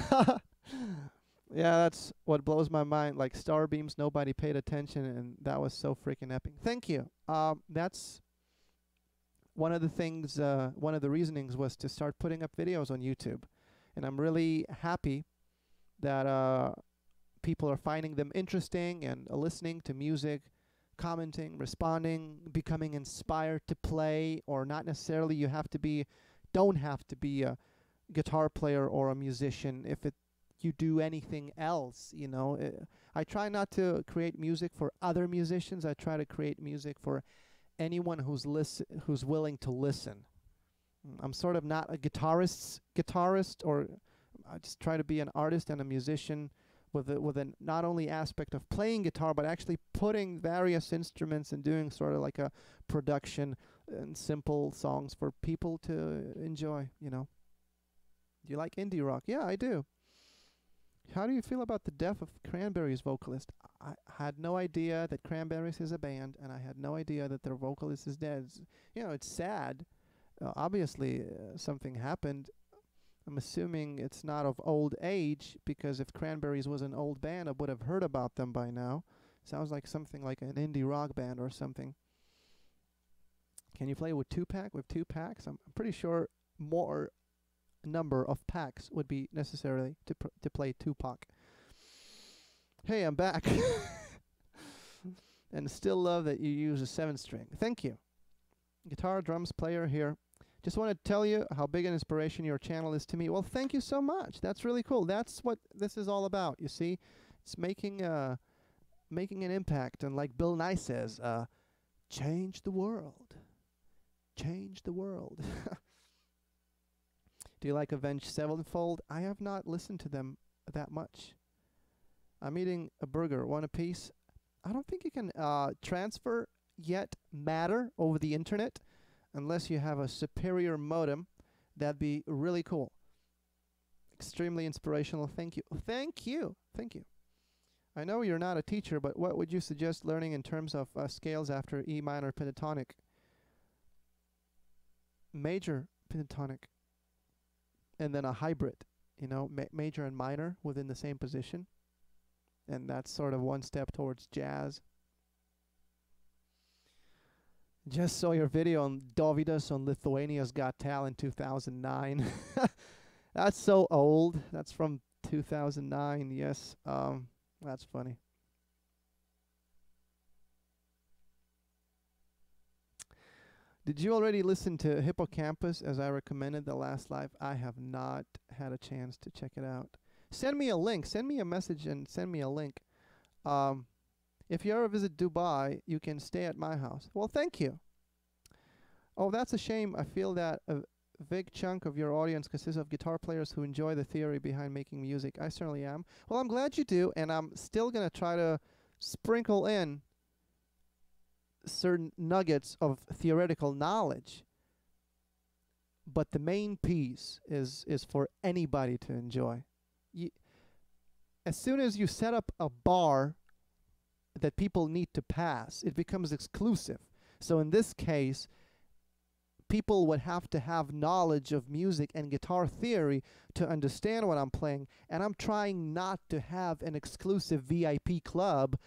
Yeah, that's what blows my mind. Like star beams, nobody paid attention, and that was so freaking epic. Thank you. That's one of the things, one of the reasonings was to start putting up videos on YouTube. And I'm really happy that people are finding them interesting and listening to music commenting, responding, becoming inspired to play, or not necessarily you have to be, don't have to be a guitar player or a musician. If you do anything else, you know, I try not to create music for other musicians. I try to create music for anyone who's willing to listen. I'm sort of not a guitarist, or I just try to be an artist and a musician with a not only aspect of playing guitar, but actually putting various instruments and doing sort of like a production and simple songs for people to enjoy, you know. Do you like indie rock? Yeah, I do. How do you feel about the death of Cranberries vocalist? I had no idea that Cranberries is a band, and I had no idea that their vocalist is dead. You know, it's sad. Obviously, something happened. I'm assuming it's not of old age, because if Cranberries was an old band, I would have heard about them by now. Sounds like something like an indie rock band or something. Can you play with two packs? I'm pretty sure more number of packs would be necessary to play Tupac. Hey, I'm back. And still love that you use a 7-string. Thank you. Guitar, drums player here. Just want to tell you how big an inspiration your channel is to me. Well, thank you so much. That's really cool. That's what this is all about. You see, it's making an impact, and like Bill Nye says, change the world. Change the world. Do you like Avenged Sevenfold? I have not listened to them that much. I'm eating a burger, one apiece. I don't think you can transfer yet matter over the internet unless you have a superior modem. That'd be really cool. Extremely inspirational. Thank you. Thank you. Thank you. I know you're not a teacher, but what would you suggest learning in terms of scales after E minor pentatonic? Major pentatonic. And then a hybrid, you know, major and minor within the same position. And that's sort of one step towards jazz. Just saw your video on Dovydas on Lithuania's Got Talent 2009. That's so old. That's from 2009, yes. That's funny. Did you already listen to Hippocampus as I recommended the last live? I have not had a chance to check it out. Send me a link. Send me a message and send me a link. If you ever visit Dubai, you can stay at my house. Well, thank you. Oh, that's a shame. I feel that a big chunk of your audience consists of guitar players who enjoy the theory behind making music. I certainly am. Well, I'm glad you do, and I'm still going to try to sprinkle in certain nuggets of theoretical knowledge, but the main piece is for anybody to enjoy. As soon as you set up a bar that people need to pass, it becomes exclusive. So in this case, people would have to have knowledge of music and guitar theory to understand what I'm playing, and I'm trying not to have an exclusive VIP club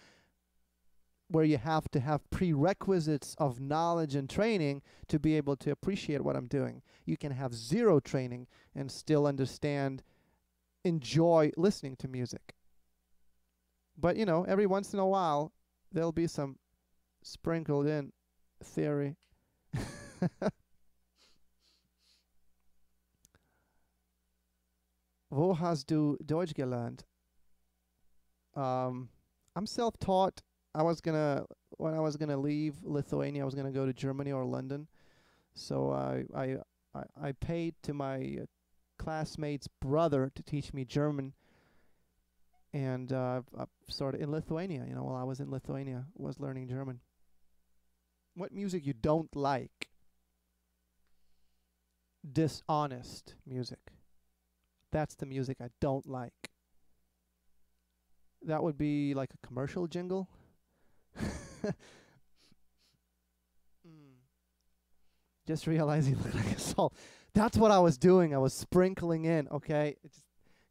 where you have to have prerequisites of knowledge and training to be able to appreciate what I'm doing. You can have zero training and still understand, enjoy listening to music. But, you know, every once in a while, there'll be some sprinkled in theory. Wo hast du Deutsch gelernt? I'm self-taught. When I was gonna leave Lithuania, I was gonna go to Germany or London. So I paid to my classmate's brother to teach me German. And I started in Lithuania, you know, while I was in Lithuania, was learning German. What music you don't like? Dishonest music. That's the music I don't like. That would be like a commercial jingle. Just realized you look like a salt. That's what I was doing. I was sprinkling in. Okay,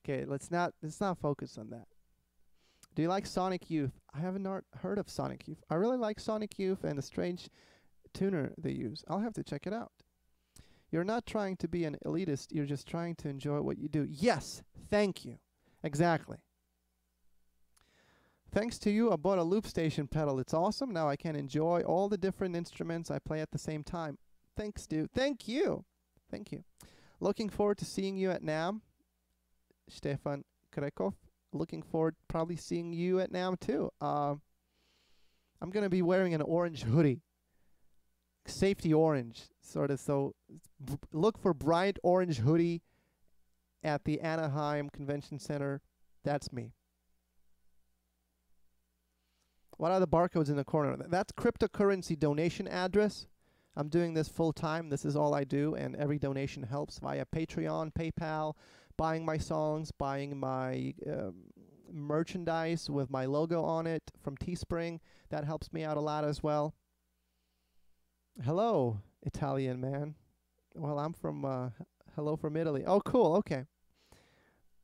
let's not focus on that. Do you like Sonic Youth? I haven't heard of Sonic Youth. I really like Sonic Youth and the strange tuner they use. I'll have to check it out. You're not trying to be an elitist. You're just trying to enjoy what you do. Yes, thank you. Exactly. Thanks to you, I bought a loop station pedal. It's awesome. Now I can enjoy all the different instruments I play at the same time. Thanks, dude. Thank you. Thank you. Looking forward to seeing you at NAMM. Stefan Krekov. Looking forward probably seeing you at NAMM too. I'm going to be wearing an orange hoodie. Safety orange, sort of. So look for bright orange hoodie at the Anaheim Convention Center. That's me. What are the barcodes in the corner? That's cryptocurrency donation address. I'm doing this full time. This is all I do, and every donation helps via Patreon, PayPal, buying my songs, buying my merchandise with my logo on it from Teespring. That helps me out a lot as well. Hello, Italian man. Well, I'm from, hello from Italy. Oh, cool, okay.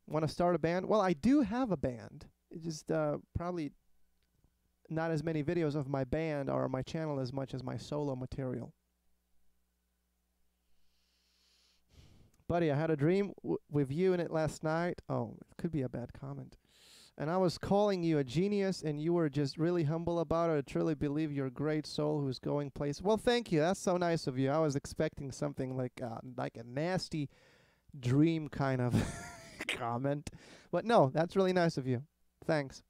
Want to start a band? Well, I do have a band. It's just probably not as many videos of my band or my channel as much as my solo material. Buddy, I had a dream with you in it last night. Oh, it could be a bad comment. And I was calling you a genius, and you were just really humble about it. I truly believe you're a great soul who's going places. Well, thank you. That's so nice of you. I was expecting something like a nasty dream kind of comment. But no, that's really nice of you. Thanks.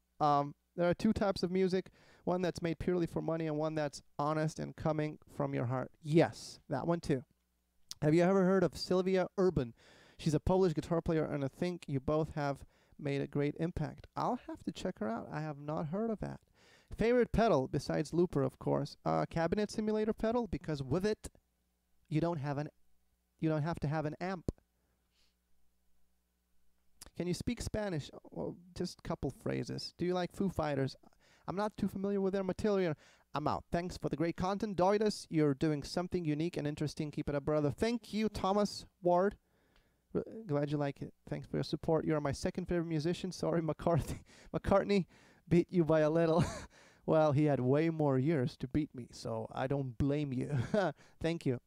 There are two types of music, one that's made purely for money and one that's honest and coming from your heart. Yes, that one too. Have you ever heard of Sylvia Urban? She's a Polish guitar player, and I think you both have made a great impact. I'll have to check her out. I have not heard of that. Favorite pedal, besides Looper, of course. Cabinet simulator pedal, because with it, you don't have to have an amp. Can you speak Spanish? Well, just a couple phrases. Do you like Foo Fighters? I'm not too familiar with their material. I'm out. Thanks for the great content. Dovydas, you're doing something unique and interesting. Keep it up, brother. Thank you, Thomas Ward. Glad you like it. Thanks for your support. You're my second favorite musician. Sorry, McCartney beat you by a little. Well, he had way more years to beat me, so I don't blame you. Thank you.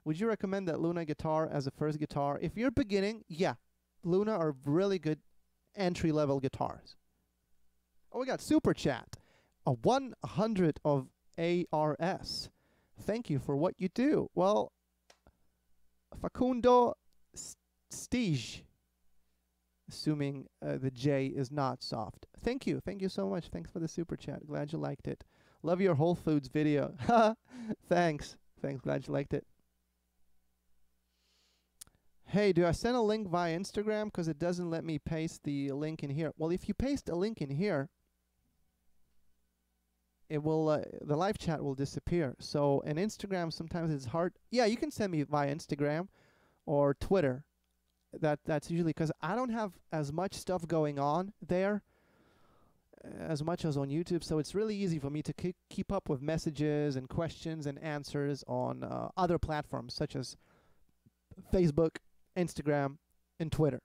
Would you recommend that Luna guitar as a first guitar? If you're beginning, yeah. Luna are really good entry-level guitars. Oh, we got Super Chat. A 100 of ARS. Thank you for what you do. Well, Facundo Stige. Assuming the J is not soft. Thank you. Thank you so much. Thanks for the Super Chat. Glad you liked it. Love your Whole Foods video. Thanks. Thanks. Glad you liked it. Hey, do I send a link via Instagram? Because it doesn't let me paste the link in here. Well, if you paste a link in here, it will the live chat will disappear. So in Instagram, sometimes it's hard. Yeah, you can send me via Instagram or Twitter. That's usually because I don't have as much stuff going on there as much as on YouTube. So it's really easy for me to keep up with messages and questions and answers on other platforms such as Facebook, Instagram, and Twitter.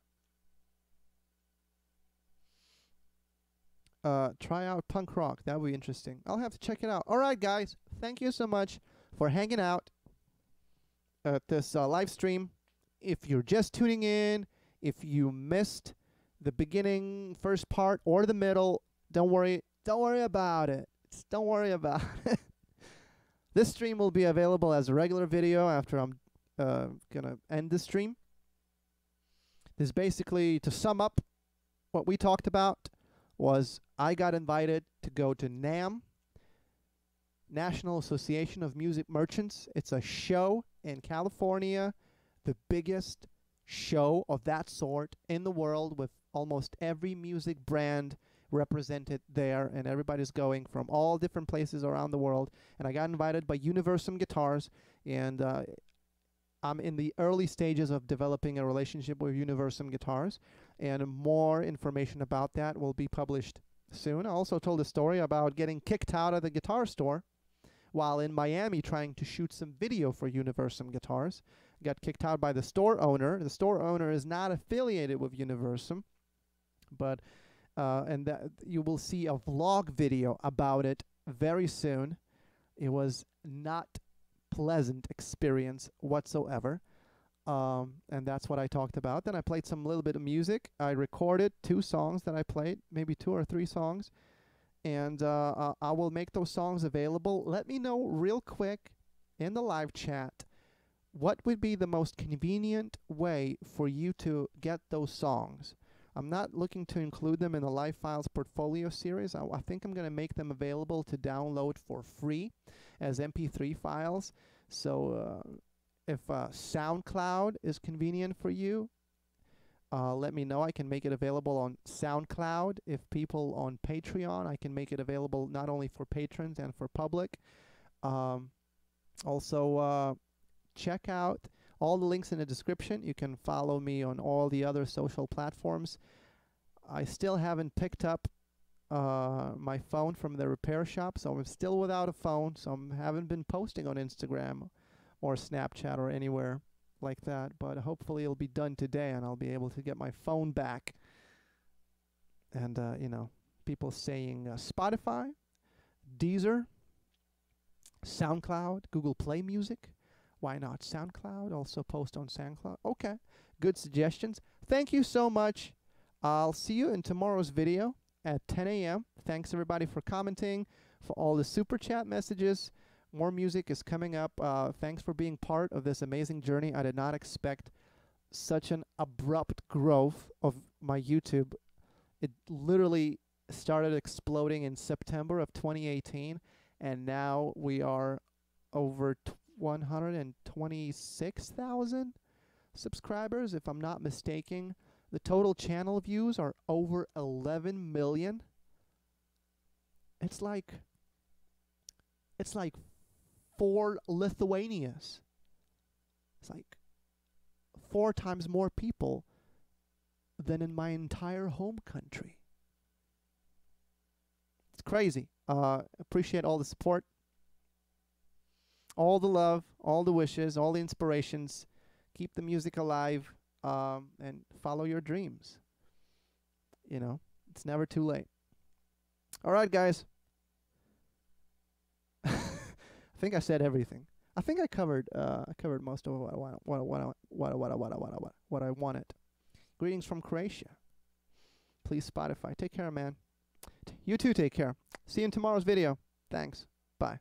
Try out punk rock. That would be interesting. I'll have to check it out. All right, guys. Thank you so much for hanging out at this live stream. If you're just tuning in, if you missed the beginning, first part, or the middle, don't worry. Don't worry about it. Just don't worry about it. This stream will be available as a regular video after I'm gonna end the stream. This basically, to sum up what we talked about, was I got invited to go to NAMM, National Association of Music Merchants. It's a show in California, the biggest show of that sort in the world, with almost every music brand represented there, and everybody's going from all different places around the world. And I got invited by Universum Guitars, and I'm in the early stages of developing a relationship with Universum Guitars, and more information about that will be published soon. I also told a story about getting kicked out of the guitar store while in Miami trying to shoot some video for Universum Guitars. Got kicked out by the store owner. The store owner is not affiliated with Universum, but and that you will see a vlog video about it very soon. It was not pleasant experience whatsoever, and that's what I talked about. Then I played some little bit of music. I recorded 2 songs that I played, maybe 2 or 3 songs, and I will make those songs available. Let me know real quick in the live chat what would be the most convenient way for you to get those songs. I'm not looking to include them in the Live Files portfolio series. I think I'm going to make them available to download for free as MP3 files. So if SoundCloud is convenient for you, let me know. I can make it available on SoundCloud. If people on Patreon, I can make it available not only for patrons and for public. Also, check out all the links in the description. You can follow me on all the other social platforms. I still haven't picked up my phone from the repair shop, so I'm still without a phone, so I haven't been posting on Instagram or Snapchat or anywhere like that, but hopefully it'll be done today and I'll be able to get my phone back. And, you know, people saying Spotify, Deezer, SoundCloud, Google Play Music. Why not SoundCloud? Also post on SoundCloud. Okay, good suggestions. Thank you so much. I'll see you in tomorrow's video at 10 a.m. Thanks everybody for commenting, for all the super chat messages. More music is coming up. Thanks for being part of this amazing journey. I did not expect such an abrupt growth of my YouTube. It literally started exploding in September of 2018, and now we are over 126,000 subscribers, if I'm not mistaken. The total channel views are over 11 million. It's like 4 Lithuanias. It's like 4 times more people than in my entire home country. It's crazy. Appreciate all the support, all the love, all the wishes, all the inspirations. Keep the music alive, and follow your dreams. You know, it's never too late. All right, guys. I think I said everything. I think I covered most of what I wanted. Greetings from Croatia. Please Spotify. Take care, man. You too, take care. See you in tomorrow's video. Thanks. Bye.